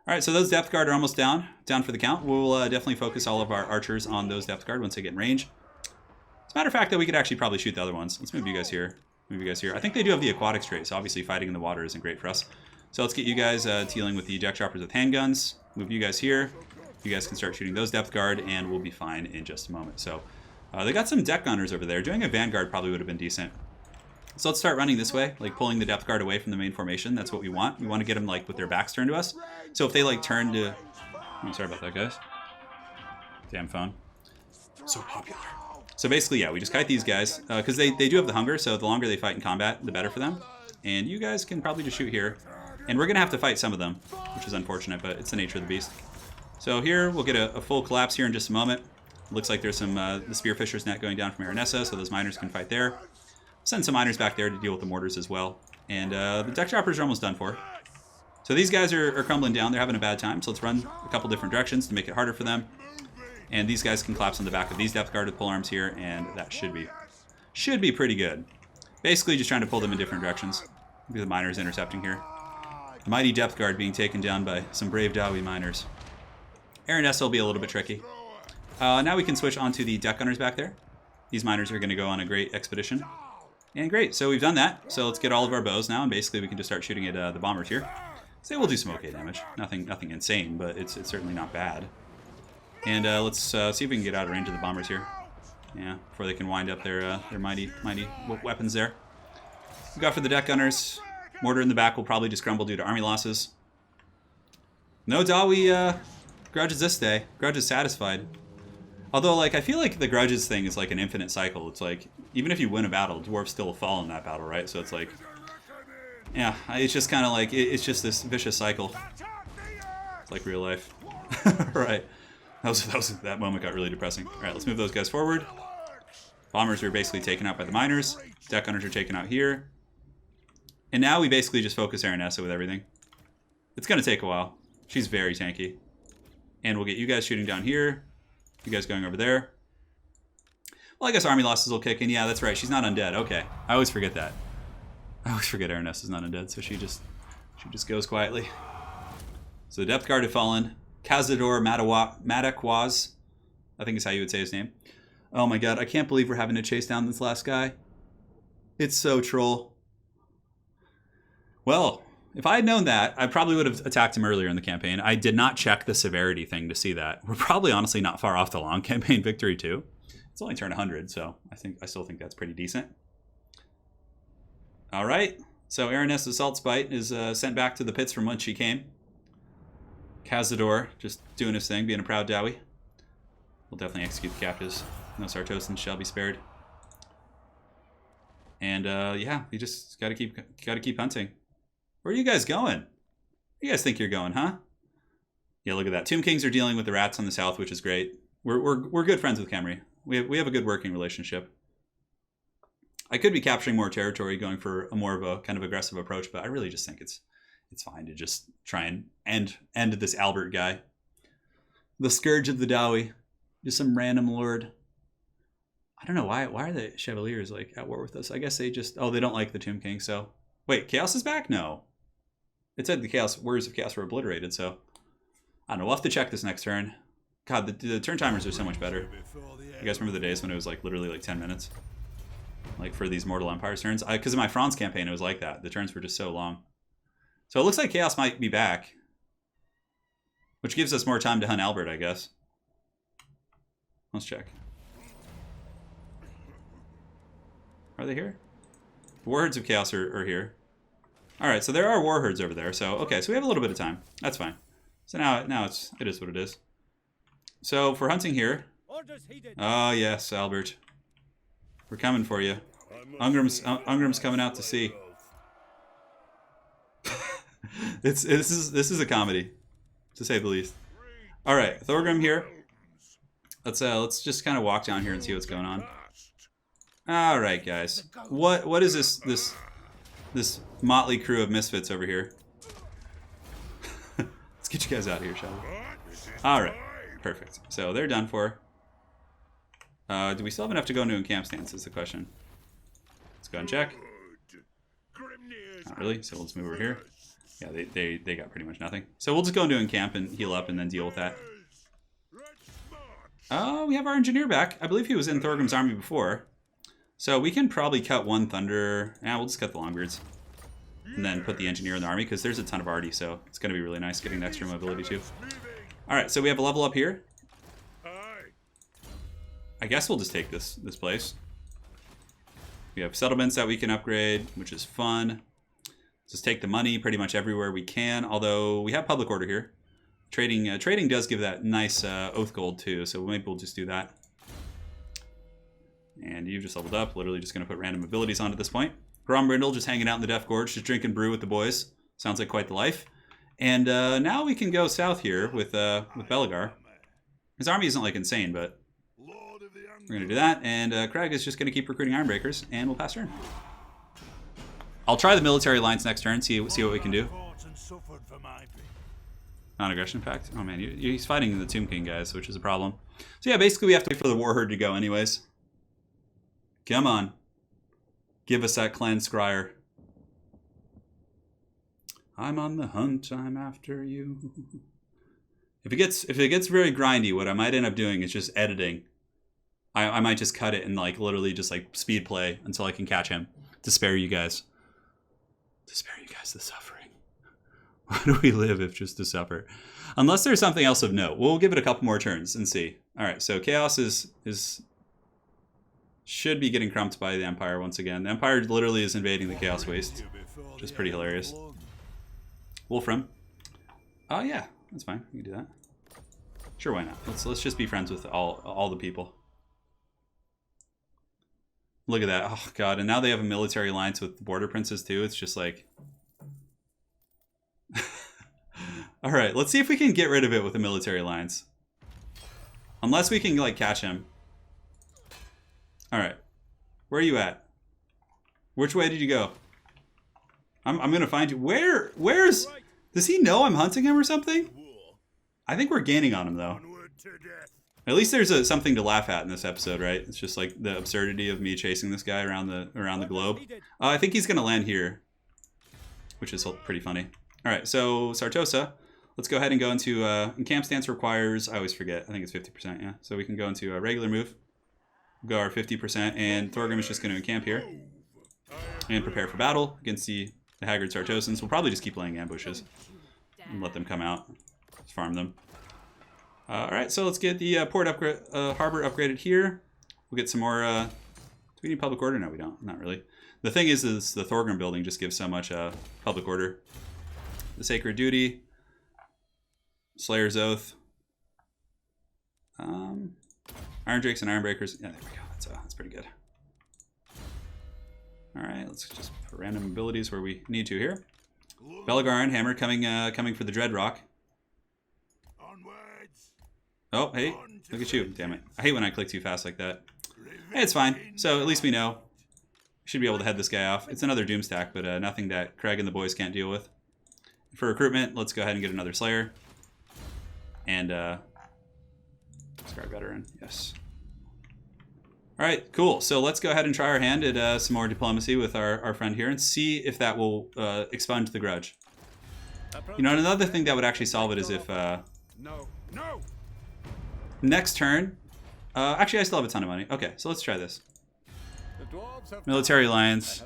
All right, so those Depth Guard are almost down for the count. We'll definitely focus all of our archers on those Depth Guard once they get in range. As a matter of fact, that we could actually probably shoot the other ones. Let's move you guys here. Move you guys here. I think they do have the aquatics trait, so obviously fighting in the water isn't great for us. So let's get you guys dealing with the deck choppers with handguns. Move you guys here. You guys can start shooting those Depth Guard, and we'll be fine in just a moment. So they got some deck gunners over there. Doing a Vanguard probably would have been decent. So let's start running this way, like pulling the Depth Guard away from the main formation. That's what we want. We want to get them like with their backs turned to us. So if they like turn to... Oh, sorry about that, guys. Damn phone. So popular. So basically, yeah, we just kite these guys because they do have the hunger. So the longer they fight in combat, the better for them. And you guys can probably just shoot here. And we're going to have to fight some of them, which is unfortunate, but it's the nature of the beast. So here, we'll get a full collapse here in just a moment. Looks like there's some the Spearfisher's net going down from Aranessa, so those miners can fight there. Send some miners back there to deal with the mortars as well. And the deck choppers are almost done for. So these guys are crumbling down. They're having a bad time, so let's run a couple different directions to make it harder for them. And these guys can collapse on the back of these Depth Guard with pole arms here, and that should be pretty good. Basically just trying to pull them in different directions. Maybe the miners intercepting here. The mighty Depth Guard being taken down by some brave Dawi miners. Aranessa will be a little bit tricky. Now we can switch onto the deck gunners back there. These miners are going to go on a great expedition. And great, so we've done that. So let's get all of our bows now, and basically we can just start shooting at the bombers here. So we'll do some okay damage. Nothing insane, but it's certainly not bad. And let's see if we can get out of range of the bombers here. Yeah, before they can wind up their mighty weapons there. We got for the deck gunners. Mortar in the back will probably just crumble due to army losses. No Dawi grudges this day. Grudge is satisfied. Although, like, I feel like the grudges thing is like an infinite cycle. It's like, even if you win a battle, dwarves still fall in that battle, right? So it's like, yeah, it's just kind of like, it's just this vicious cycle. It's like real life. Right. That moment got really depressing. All right, let's move those guys forward. Bombers are basically taken out by the miners. Deck gunners are taken out here. And now we basically just focus Aranessa with everything. It's going to take a while. She's very tanky. And we'll get you guys shooting down here. You guys going over there. Well, I guess army losses will kick in. Yeah, that's right. She's not undead. Okay. I always forget that. I always forget Aranessa's not undead, so she just goes quietly. So the Depth Guard have fallen. Cazador Madakwaz, I think is how you would say his name. Oh my god, I can't believe we're having to chase down this last guy. It's so troll. Well, if I had known that, I probably would have attacked him earlier in the campaign. I did not check the severity thing to see that. We're probably honestly not far off the long campaign victory too. It's only turn 100, so I still think that's pretty decent. All right, so Aranessa's Salt Spite is sent back to the pits from whence she came. Cazador just doing his thing, being a proud Dawi. We'll definitely execute the captives. No Sartosans shall be spared. And yeah, we just gotta keep hunting. Where are you guys going? Where do you guys think you're going, huh? Yeah, look at that. Tomb Kings are dealing with the rats on the south, which is great. We're good friends with Khemri. We have a good working relationship. I could be capturing more territory, going for a more of a kind of aggressive approach, but I really just think it's fine to just try and end this Albert guy. The Scourge of the Dawi. Just some random lord. I don't know why are the Chevaliers like at war with us? I guess they just they don't like the Tomb King, so wait, Chaos is back? No. It said the Chaos Warriors of Chaos were obliterated, so I don't know, we'll have to check this next turn. God, the turn timers are so much better. You guys remember the days when it was like literally like 10 minutes? Like for these Mortal Empires turns? Because in my France campaign, it was like that. The turns were just so long. So it looks like Chaos might be back. Which gives us more time to hunt Albert, I guess. Let's check. Are they here? The Warherds of Chaos are here. Alright, so there are Warherds over there. So, okay, so we have a little bit of time. That's fine. So now it is what it is. So for hunting here. Oh yes, Albert. We're coming for you. Ungrim's coming out to sea. This is a comedy, to say the least. All right, Thorgrim here. Let's just kind of walk down here and see what's going on. All right, guys. What is this motley crew of misfits over here? Let's get you guys out of here, shall we? All right, perfect. So they're done for. Do we still have enough to go into encamp stance is the question. Let's go and check. Not really, so we'll just move over here. Yeah, they got pretty much nothing. So we'll just go into encamp and heal up and then deal with that. Oh, we have our engineer back. I believe he was in Thorgrim's army before. So we can probably cut one thunder. Yeah, we'll just cut the Longbeards. And then put the engineer in the army, because there's a ton of arty, so it's going to be really nice getting the extra mobility too. Alright, so we have a level up here. I guess we'll just take this place. We have settlements that we can upgrade, which is fun. Just take the money pretty much everywhere we can, although we have public order here. Trading does give that nice oath gold too, so maybe we'll just do that. And you've just leveled up, literally just going to put random abilities on at this point. Gruntimengol just hanging out in the Death Gorge, just drinking brew with the boys. Sounds like quite the life. And now we can go south here with Belegar. His army isn't like insane, but we're going to do that. And Crag is just going to keep recruiting Ironbreakers, and we'll pass turn. I'll try the military alliance next turn, see what we can do. Non-aggression pact? Oh man, he's fighting the Tomb King guys, which is a problem. So yeah, basically we have to wait for the Warherd to go anyways. Come on. Give us that clan scryer. I'm on the hunt, I'm after you. If it gets very grindy, what I might end up doing is just editing. I might just cut it and like literally just like speed play until I can catch him to spare you guys. To spare you guys the suffering. Why do we live if just to suffer? Unless there's something else of note. We'll give it a couple more turns and see. Alright, so Chaos should be getting crumped by the Empire once again. The Empire literally is invading the Chaos Waste, which is pretty hilarious. Wolfram. Oh yeah, that's fine. We can do that. Sure, why not? Let's just be friends with all the people. Look at that. Oh god, and now they have a military alliance with the Border Princes too. It's just like alright, let's see if we can get rid of it with a military alliance. Unless we can like catch him. Alright. Where are you at? Which way did you go? I'm gonna find you. Where's... Does he know I'm hunting him or something? I think we're gaining on him though. At least there's something to laugh at in this episode, right? It's just like the absurdity of me chasing this guy around the globe. I think he's gonna land here, which is pretty funny. Alright, so Sargossa. Let's go ahead and go into encamp stance requires... I always forget. I think it's 50%, yeah. So we can go into a regular move. Go our 50%, and Thorgrim is just going to encamp here and prepare for battle against the Haggard Sartosans. We'll probably just keep laying ambushes and let them come out. Let's farm them. Alright, so let's get the harbor upgraded here. We'll get some more... do we need public order? No, we don't. Not really. The thing is the Thorgrim building just gives so much public order. The Sacred Duty. Slayer's Oath. Iron Drakes and Ironbreakers. Yeah, there we go. That's pretty good. Alright, let's just put random abilities where we need to here. Belegar Ironhammer coming for the Dread Rock. Oh, hey, look at you. Damn it. I hate when I click too fast like that. Hey, it's fine. So at least we know. We should be able to head this guy off. It's another Doom stack, but nothing that Craig and the boys can't deal with. For recruitment, let's go ahead and get another Slayer. And, Scar Veteran, yes. Alright, cool. So let's go ahead and try our hand at some more diplomacy with our friend here and see if that will expunge the grudge. You know, another thing that would actually solve it is if... Next turn. Actually, I still have a ton of money. Okay, so let's try this. Military alliance.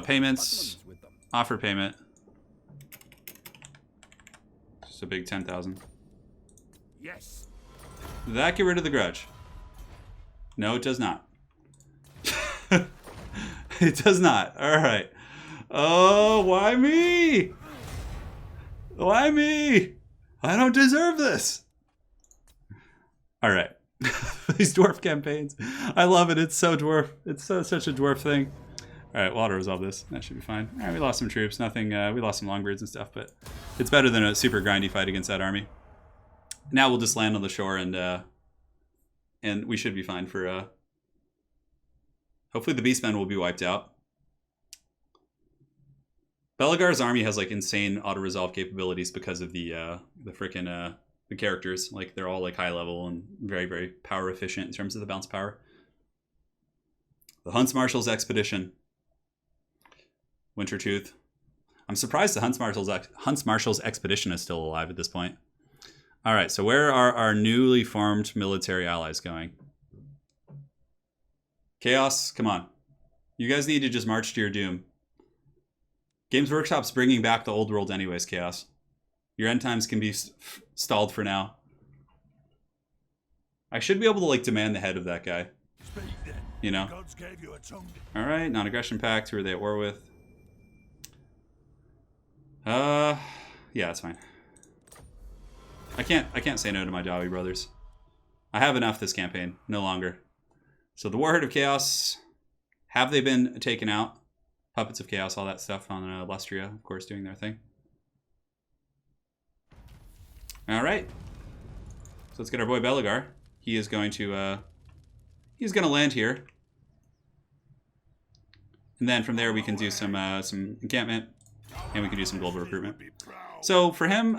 Payments. Offer payment. Just a big 10,000. Yes. Did that get rid of the grudge? No, it does not. It does not. All right. Oh, why me? Why me? I don't deserve this. All right. These dwarf campaigns. I love it. It's so dwarf. It's such a dwarf thing. All right, we'll auto-resolve this. That should be fine. All right, we lost some troops. Nothing. We lost some longbeards and stuff, but it's better than a super grindy fight against that army. Now we'll just land on the shore and we should be fine for. Hopefully the beastmen will be wiped out. Belegar's army has like insane auto-resolve capabilities because of the frickin' the characters. Like they're all like high level and very, very power efficient in terms of the bounce power. The Hunts Marshal's Expedition. Wintertooth. I'm surprised the Hunts Marshal's Expedition is still alive at this point. All right, so where are our newly formed military allies going? Chaos, come on. You guys need to just march to your doom. Games Workshop's bringing back the old world anyways, Chaos. Your end times can be stalled for now. I should be able to, like, demand the head of that guy. You know? Alright, non-aggression pact. Who are they at war with? Yeah, that's fine. I can't say no to my Dawi brothers. I have enough this campaign. No longer. So the Warhead of Chaos, have they been taken out? Puppets of Chaos, all that stuff on Lustria, of course, doing their thing. All right. So let's get our boy Belegar. He is going to land here, and then from there we can do some encampment, and we can do some global recruitment. So for him,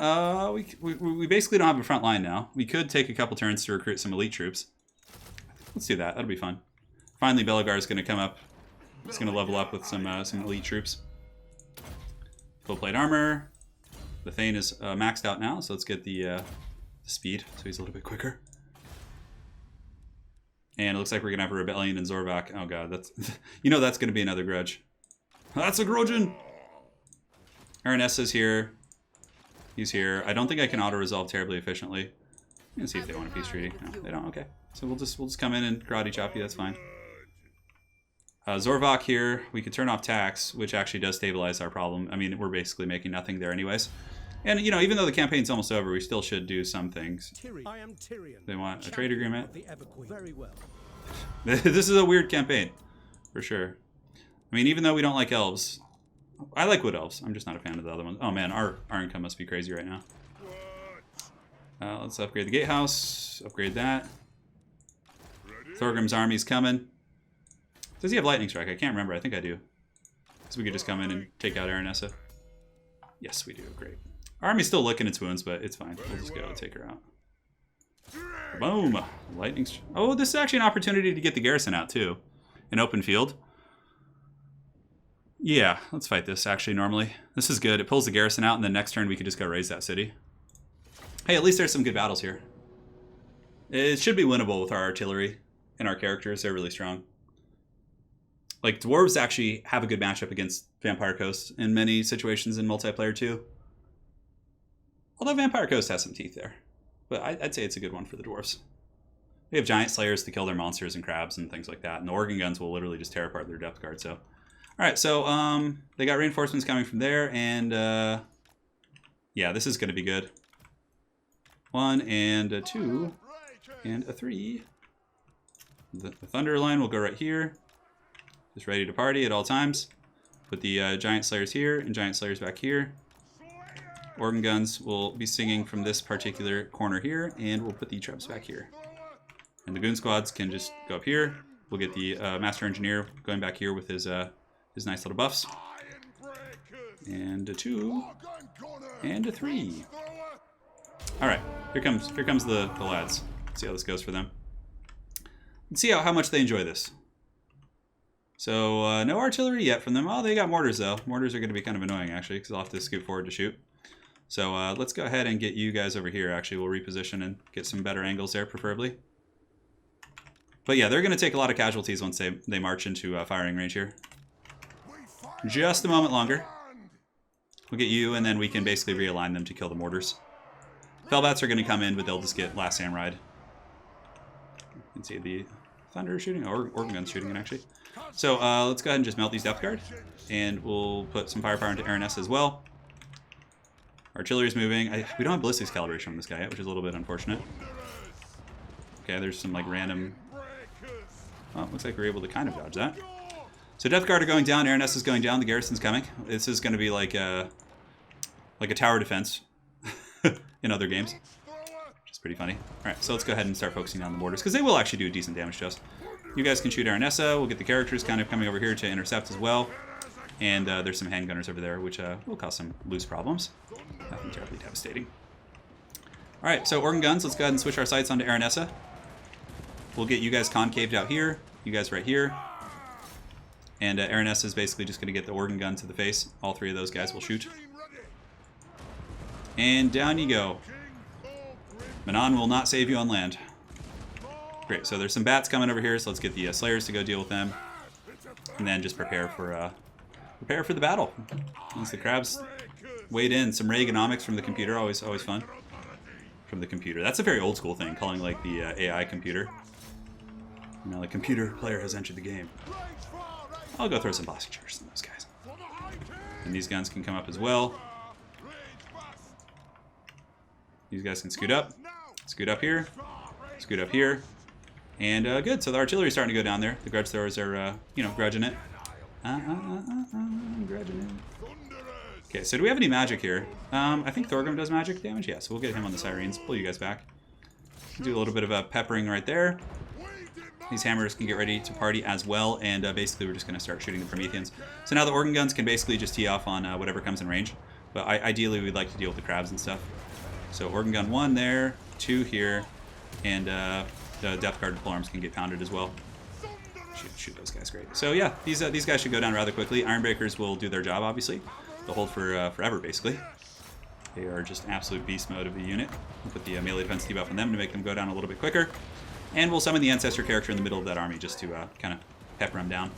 we basically don't have a front line now. We could take a couple turns to recruit some elite troops. Let's do that. That'll be fun. Finally, Belegar is going to come up. He's going to level up with some elite troops. Full plate armor. The Thane is maxed out now, so let's get the speed, so he's a little bit quicker. And it looks like we're going to have a rebellion in Zorvak. Oh god, that's that's going to be another grudge. That's a grudgeon! Aranessa's here. He's here. I don't think I can auto-resolve terribly efficiently. Let's see if they want a peace treaty. No, they don't. Okay. So we'll just come in and karate chop you. That's fine. Zorvak here. We could turn off tax, which actually does stabilize our problem. I mean, we're basically making nothing there anyways. And, even though the campaign's almost over, we still should do some things. I am Tyrion. They want a trade agreement. Very well. This is a weird campaign, for sure. I mean, even though we don't like elves, I like wood elves. I'm just not a fan of the other ones. Oh man, our income must be crazy right now. Let's upgrade the gatehouse. Upgrade that. Thorgrim's army's coming. Does he have lightning strike? I can't remember. I think I do. So we could just come in and take out Aranessa. Yes, we do. Great. Our army's still licking its wounds, but it's fine. We'll just go take her out. Boom! Lightning strike. Oh, this is actually an opportunity to get the garrison out, too. An open field. Yeah, let's fight this, actually, normally. This is good. It pulls the garrison out, and then next turn we could just go raise that city. Hey, at least there's some good battles here. It should be winnable with our artillery and our characters. They're really strong. Like, dwarves actually have a good matchup against Vampire Coast in many situations in multiplayer, too. Although Vampire Coast has some teeth there. But I'd say it's a good one for the dwarves. They have giant slayers to kill their monsters and crabs and things like that. And the organ guns will literally just tear apart their depth guard, so... Alright, so they got reinforcements coming from there, and yeah, this is going to be good. 1 and a 2 and a 3. The Thunder line will go right here. Just ready to party at all times. Put the Giant Slayers here and Giant Slayers back here. Organ guns will be singing from this particular corner here, and we'll put the traps back here. And the Goon Squads can just go up here. We'll get the Master Engineer going back here with his nice little buffs. And a 2. And a 3. Alright, here comes the lads. Let's see how this goes for them. Let's see how much they enjoy this. So, no artillery yet from them. Oh, they got mortars, though. Mortars are going to be kind of annoying, actually, because I'll have to scoot forward to shoot. So let's go ahead and get you guys over here. Actually, we'll reposition and get some better angles there, preferably. But yeah, they're going to take a lot of casualties once they march into firing range here. Just a moment longer. We'll get you, and then we can basically realign them to kill the mortars. Felbats are going to come in, but they'll just get last samurai. You can see the thunder shooting, or organ guns shooting it, actually. So let's go ahead and just melt these depth guard, and we'll put some firepower into Aranessa as well. Artillery's moving. We don't have ballistics calibration on this guy yet, which is a little bit unfortunate. Okay, there's some like random... Oh, looks like we're able to kind of dodge that. So depth guard are going down, Aranessa's going down, the garrison's coming. This is going to be like a tower defense in other games, which is pretty funny. All right, so let's go ahead and start focusing on the mortars, because they will actually do decent damage to us. You guys can shoot Aranessa. We'll get the characters kind of coming over here to intercept as well. And there's some handgunners over there, which will cause some loose problems. Nothing terribly devastating. All right, so organ guns, let's go ahead and switch our sights onto Aranessa. We'll get you guys concaved out here, you guys right here. And Aranessa is basically just going to get the organ gun to the face. All three of those guys will shoot. And down you go. Manon will not save you on land. Great, so there's some bats coming over here, so let's get the Slayers to go deal with them. And then just prepare for the battle. Once the crabs wade in, some Reaganomics from the computer, always fun. From the computer. That's a very old school thing, calling like the AI computer. You know, like computer player has entered the game. I'll go throw some plastic charges on those guys. And these guns can come up as well. These guys can scoot up here, scoot up here. And good, so the artillery's starting to go down there. The grudge throwers are, you know, grudging it. Grudging it. Okay, so do we have any magic here? I think Thorgrim does magic damage. Yeah, so we'll get him on the sirens. Pull you guys back. Do a little bit of a peppering right there. These hammers can get ready to party as well, and basically we're just going to start shooting the Prometheans. So now the organ guns can basically just tee off on whatever comes in range. But ideally we'd like to deal with the crabs and stuff. So organ gun 1 there, 2 here, and the depth guard polearms can get pounded as well. Shoot those guys, great. So yeah, these guys should go down rather quickly. Ironbreakers will do their job, obviously. They'll hold for forever, basically. They are just absolute beast mode of the unit. We'll put the melee defense debuff on them to make them go down a little bit quicker. And we'll summon the Ancestor character in the middle of that army just to kind of pepper them down.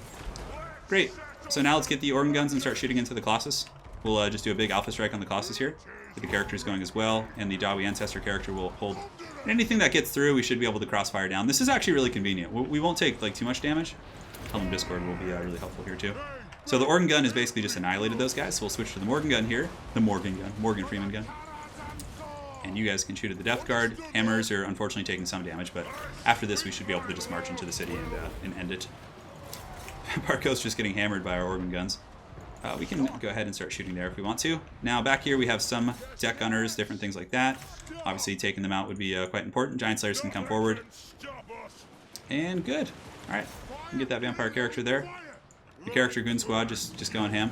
Great. So now let's get the organ guns and start shooting into the Colossus. We'll just do a big alpha strike on the Colossus here. Get the characters going as well, and the Dawi Ancestor character will hold. And anything that gets through, we should be able to crossfire down. This is actually really convenient. We won't take like too much damage. Helm Discord will be really helpful here too. So the organ gun is basically just annihilated those guys, so we'll switch to the Morgan gun here. The Morgan gun, Morgan Freeman gun. And you guys can shoot at the depth guard. Hammers are unfortunately taking some damage, but after this we should be able to just march into the city and end it. Barco's just getting hammered by our organ guns. We can go ahead and start shooting there if we want to. Now back here we have some deck gunners, different things like that. Obviously taking them out would be quite important. Giant Slayers can come forward. And good. Alright, we can get that vampire character there. The character Goon Squad just going ham.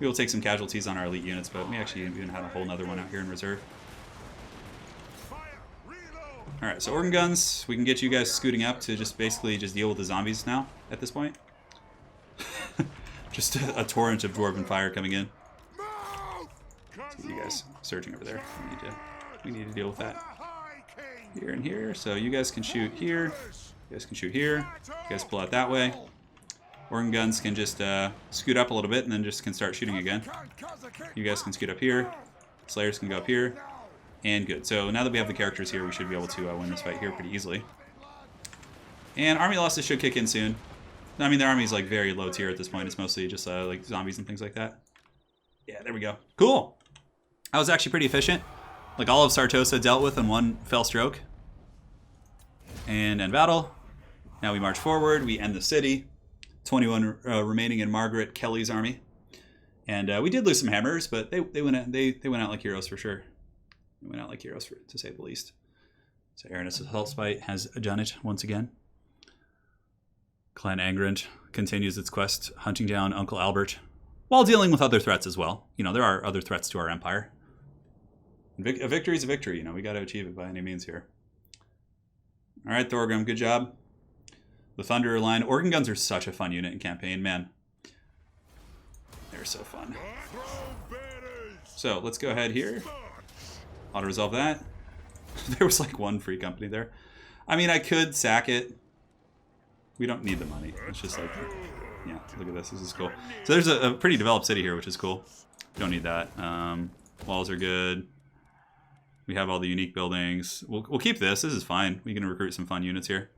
We will take some casualties on our elite units, but we actually even have a whole nother one out here in reserve. Alright, so organ guns, we can get you guys scooting up to just basically just deal with the zombies now at this point. Just a torrent of dwarven fire coming in. See you guys surging over there. We need to deal with that. Here and here. So you guys can shoot here. You guys can shoot here. You guys pull out that way. Organ guns can just scoot up a little bit and then just can start shooting again. You guys can scoot up here. Slayers can go up here. And good. So now that we have the characters here, we should be able to win this fight here pretty easily. And army losses should kick in soon. I mean, their army's like very low tier at this point. It's mostly just like zombies and things like that. Yeah, there we go. Cool. That was actually pretty efficient. Like all of Sargossa dealt with in one fell stroke. And end battle. Now we march forward. We end the city. 21 remaining in Margaret Kelly's army. And we did lose some hammers, but they went out like heroes for sure. They went out like heroes, to say the least. So Aranessa's Hellspite has done it once again. Clan Angrand continues its quest, hunting down Uncle Albert, while dealing with other threats as well. You know, there are other threats to our empire. A victory is a victory, you know, we got to achieve it by any means here. All right, Thorgrim, good job. The Thunderer line. Organ guns are such a fun unit in campaign, man. They're so fun. So let's go ahead here. Auto resolve that. There was like one free company there. I mean, I could sack it. We don't need the money. It's just like, yeah, look at this. This is cool. So there's a pretty developed city here, which is cool. Don't need that. Walls are good. We have all the unique buildings. We'll keep this. This is fine. We can recruit some fun units here.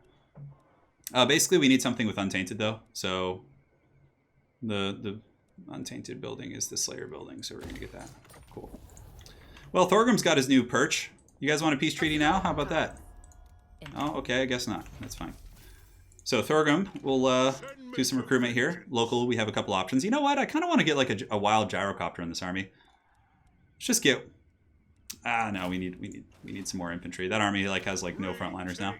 Basically, we need something with Untainted, though. So the Untainted building is the Slayer building, so we're going to get that. Cool. Well, Thorgrim's got his new perch. You guys want a peace treaty now? How about that? Oh, okay, I guess not. That's fine. So Thorgrim, we'll do some recruitment here. Local, we have a couple options. You know what? I kind of want to get like a wild gyrocopter in this army. Let's just get... no, we need some more infantry. That army like has like no frontliners now.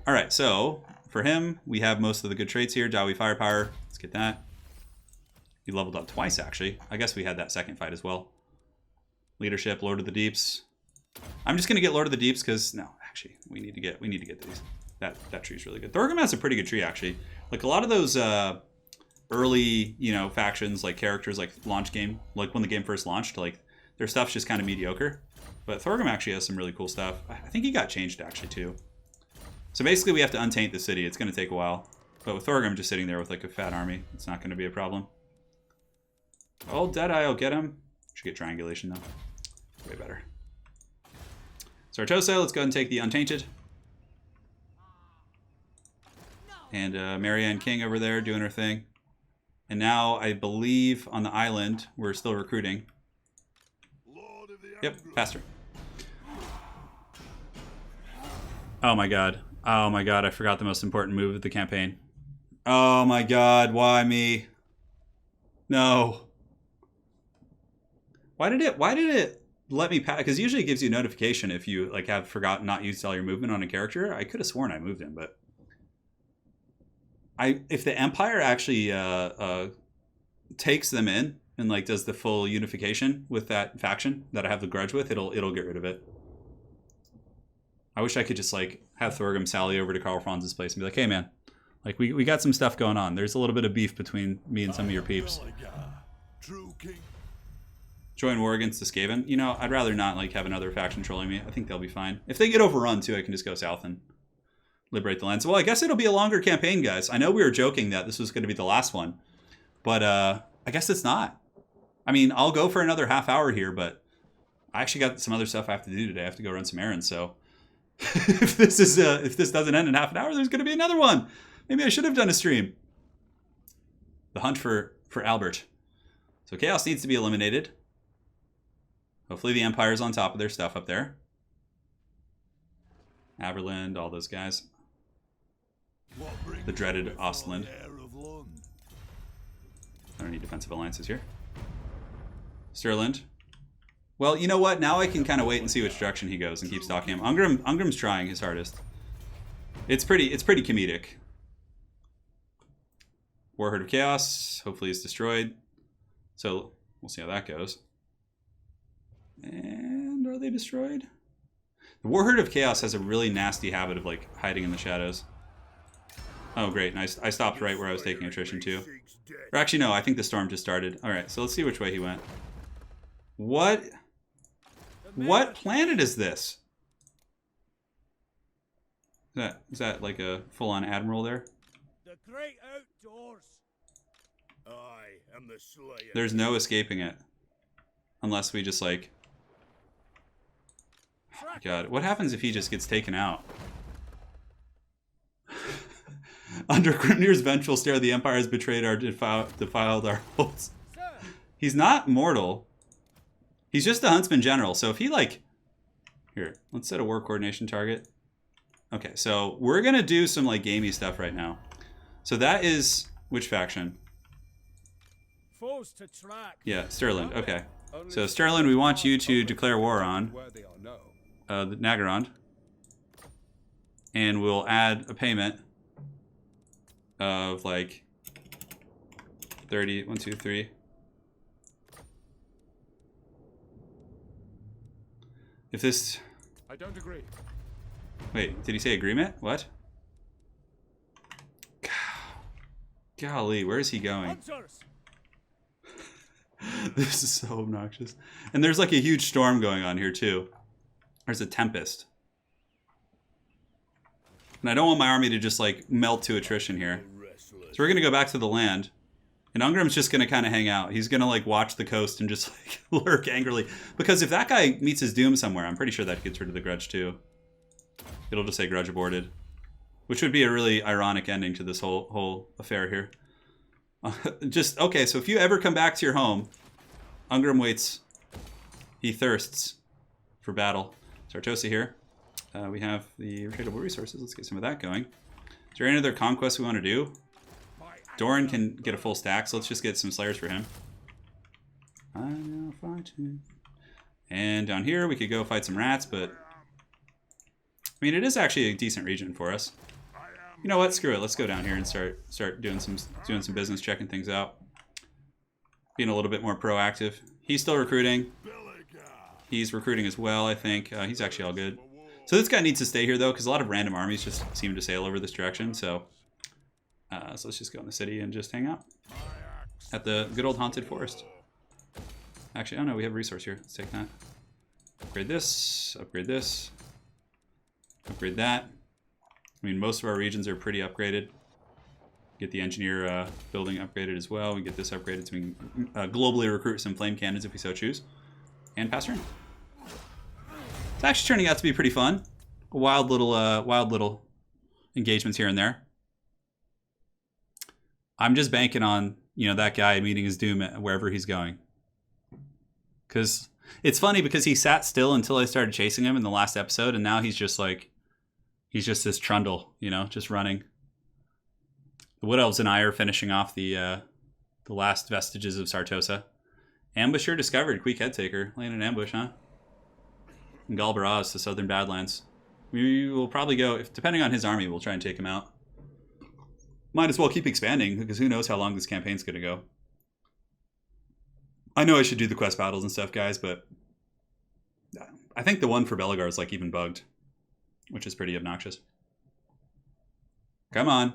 All right, so for him, we have most of the good traits here. Jawi firepower. Let's get that. He leveled up twice actually. I guess we had that second fight as well. Leadership, Lord of the Deeps. I'm just gonna get Lord of the Deeps because no, actually, we need to get these. That tree's really good. Thorgrim has a pretty good tree actually. Like a lot of those early, factions, like characters, like launch game, like when the game first launched, like their stuff's just kind of mediocre. But Thorgrim actually has some really cool stuff. I think he got changed actually too. So basically, we have to untaint the city. It's gonna take a while. But with Thorgrim just sitting there with like a fat army, it's not gonna be a problem. Oh, Deadeye will get him. Should get triangulation though. Way better. Sargossa, let's go ahead and take the Untainted. And Marianne King over there doing her thing. And now I believe on the island we're still recruiting. Yep, faster. Oh my god. Oh my god, I forgot the most important move of the campaign. Oh my god, why me? No. Why did it let me pass? Because usually it gives you a notification if you like have forgotten not used all your movement on a character. I could have sworn I moved him, but if the Empire actually takes them in and like does the full unification with that faction that I have the grudge with, it'll get rid of it. I wish I could just like have Thorgrim sally over to Karl Franz's place and be like, hey man, like we got some stuff going on. There's a little bit of beef between me and some of your peeps. Join war against the Skaven. I'd rather not like have another faction trolling me. I think they'll be fine. If they get overrun too, I can just go south and liberate the lands. Well, I guess it'll be a longer campaign, guys. I know we were joking that this was going to be the last one, but I guess it's not. I mean, I'll go for another half hour here, but I actually got some other stuff I have to do today. I have to go run some errands, so if this doesn't end in half an hour, there's going to be another one. Maybe I should have done a stream. The hunt for Albert. So Chaos needs to be eliminated. Hopefully the Empire's on top of their stuff up there. Averland, all those guys. The dreaded Ostland. I don't need defensive alliances here. Stirland. Well, you know what? Now I can kind of wait and see which direction he goes and keep stalking him. Ungrim's trying his hardest. It's pretty comedic. Warherd of Chaos. Hopefully it's destroyed. So we'll see how that goes. And are they destroyed? The Warherd of Chaos has a really nasty habit of like hiding in the shadows. Oh great, nice. I stopped right where I was taking attrition too. Or actually no, I think the storm just started. Alright, so let's see which way he went. What planet is this? Is that like a full-on admiral there? The great outdoors. I am the Slayer. There's no escaping it. Unless we just like... Oh my god, what happens if he just gets taken out? Under Grimnir's vengeful stare, the Empire has betrayed our defiled our holds. He's not mortal. He's just a Huntsman General, so if he like... Here, let's set a war coordination target. Okay, so we're gonna do some like gamey stuff right now. So that is... Which faction? Foes to track. Yeah, Stirland, okay. So Stirland, we want you to declare war on the Nagarond. And we'll add a payment of like 30, 1, 2, 3. If this... I don't agree. Wait, did he say agreement? What? Golly, where is he going? This is so obnoxious. And there's like a huge storm going on here too. There's a tempest. And I don't want my army to just like melt to attrition here. So we're going to go back to the land. And Ungrim's just going to kind of hang out. He's going to like watch the coast and just like lurk angrily. Because if that guy meets his doom somewhere, I'm pretty sure that gets rid of the grudge too. It'll just say grudge aborted. Which would be a really ironic ending to this whole affair here. Just, okay, so if you ever come back to your home, Ungrim waits. He thirsts for battle. Sargossa here. We have the tradable resources. Let's get some of that going. Is there any other conquests we want to do? Doran can get a full stack, so let's just get some Slayers for him. I'm fighting. And down here, we could go fight some rats, but... I mean, it is actually a decent region for us. You know what? Screw it. Let's go down here and start doing some business, checking things out. Being a little bit more proactive. He's still recruiting. He's recruiting as well, I think. He's actually all good. So this guy needs to stay here, though, because a lot of random armies just seem to sail over this direction. So let's just go in the city and just hang out at the good old haunted forest. Actually, oh no, we have a resource here. Let's take that. Upgrade this. Upgrade this. Upgrade that. I mean, most of our regions are pretty upgraded. Get the engineer building upgraded as well. We get this upgraded so we can globally recruit some flame cannons if we so choose. And pass turn. It's actually turning out to be pretty fun. Wild little engagements here and there. I'm just banking on, you know, that guy meeting his doom at wherever he's going. Because it's funny because he sat still until I started chasing him in the last episode, and now he's just like, he's just this trundle, you know, just running. The Wood Elves and I are finishing off the last vestiges of Sargossa. Ambusher discovered, Queek Headtaker, laying an ambush, huh? And Galbaraz, the Southern Badlands. We will probably go, if depending on his army, we'll try and take him out. Might as well keep expanding, because who knows how long this campaign's going to go. I know I should do the quest battles and stuff, guys, but I think the one for Belegar is like even bugged, which is pretty obnoxious. Come on.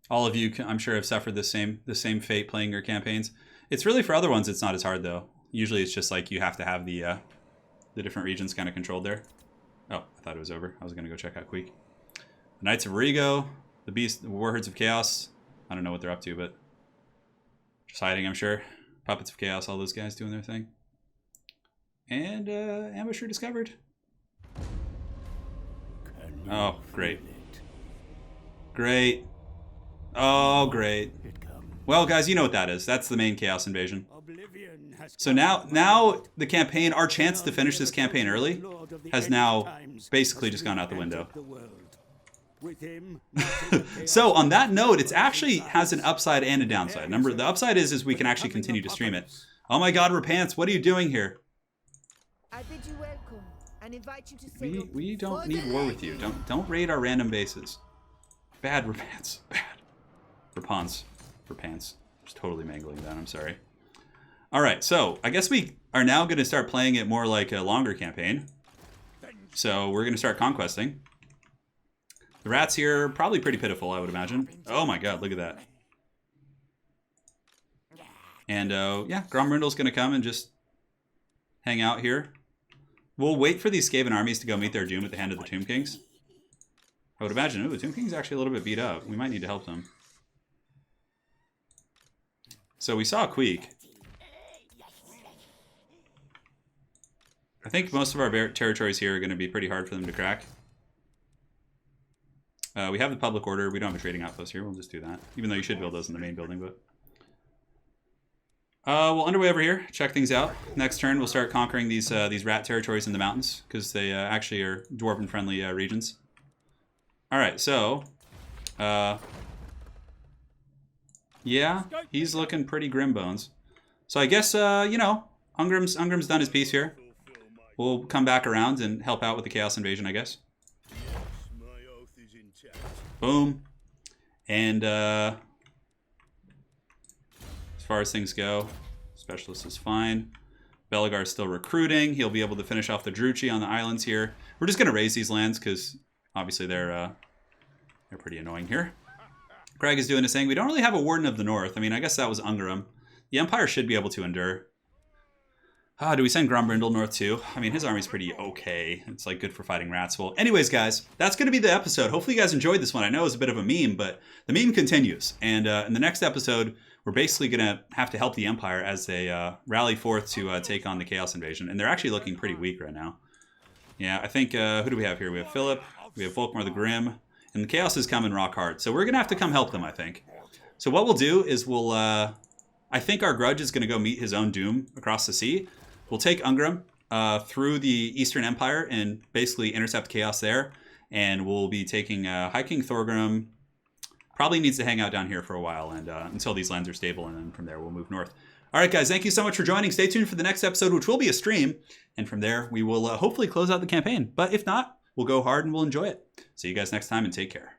All of you, I'm sure, have suffered the same fate playing your campaigns. It's really for other ones, it's not as hard, though. Usually it's just like you have to have the different regions kind of controlled there. Oh, I thought it was over. I was going to go check out Queek. The Knights of Rigo, the Beast, the Warherds of Chaos. I don't know what they're up to, but just hiding, I'm sure. Puppets of Chaos, all those guys doing their thing. And Ambusher discovered. Oh, great. Great. Oh, great. Well, guys, you know what that is. That's the main Chaos Invasion. So now the campaign, our chance to finish this campaign early, has now basically just gone out the window. So on that note, it actually has an upside and a downside. The upside is we can actually continue to stream it. Oh my God, Repants, what are you doing here? I bid you welcome and invite you to say we don't need war with you. Don't raid our random bases. Bad Repants. Bad. Repants. Just totally mangling that, I'm sorry. Alright, so I guess we are now going to start playing it more like a longer campaign. So we're going to start conquesting. The rats here are probably pretty pitiful, I would imagine. Oh my God, look at that. And yeah, Gromrindal's going to come and just hang out here. We'll wait for these Skaven armies to go meet their doom at the hand of the Tomb Kings. I would imagine, the Tomb King's actually a little bit beat up. We might need to help them. So we saw Queek. I think most of our territories here are going to be pretty hard for them to crack. We have the public order. We don't have a trading outpost here. We'll just do that. Even though you should build those in the main building, but... we'll underway over here. Check things out. Next turn, we'll start conquering these rat territories in the mountains, because they actually are dwarven-friendly regions. Alright, so... yeah, he's looking pretty grim bones. So I guess, you know, Ungrim's done his piece here. We'll come back around and help out with the Chaos Invasion, I guess. Boom. And as far as things go, Specialist is fine. Belegar is still recruiting. He'll be able to finish off the Druchi on the islands here. We're just going to raise these lands because obviously they're pretty annoying here. Craig is doing his thing. We don't really have a Warden of the North. I mean, I guess that was Ungrim. The Empire should be able to endure. Do we send Gruntimengol north too? I mean, his army's pretty okay. It's like good for fighting rats. Well, anyways, guys, that's going to be the episode. Hopefully you guys enjoyed this one. I know it was a bit of a meme, but the meme continues. And in the next episode, we're basically going to have to help the Empire as they rally forth to take on the Chaos Invasion. And they're actually looking pretty weak right now. Yeah, I think, who do we have here? We have Philip, we have Volkmar the Grim, and the Chaos is coming rock hard. So we're going to have to come help them, I think. So what we'll do is we'll, I think our Grudge is going to go meet his own doom across the sea. We'll take Ungrim through the Eastern Empire and basically intercept Chaos there. And we'll be taking High King Thorgrim. Probably needs to hang out down here for a while and until these lands are stable. And then from there, we'll move north. All right, guys, thank you so much for joining. Stay tuned for the next episode, which will be a stream. And from there, we will hopefully close out the campaign. But if not, we'll go hard and we'll enjoy it. See you guys next time and take care.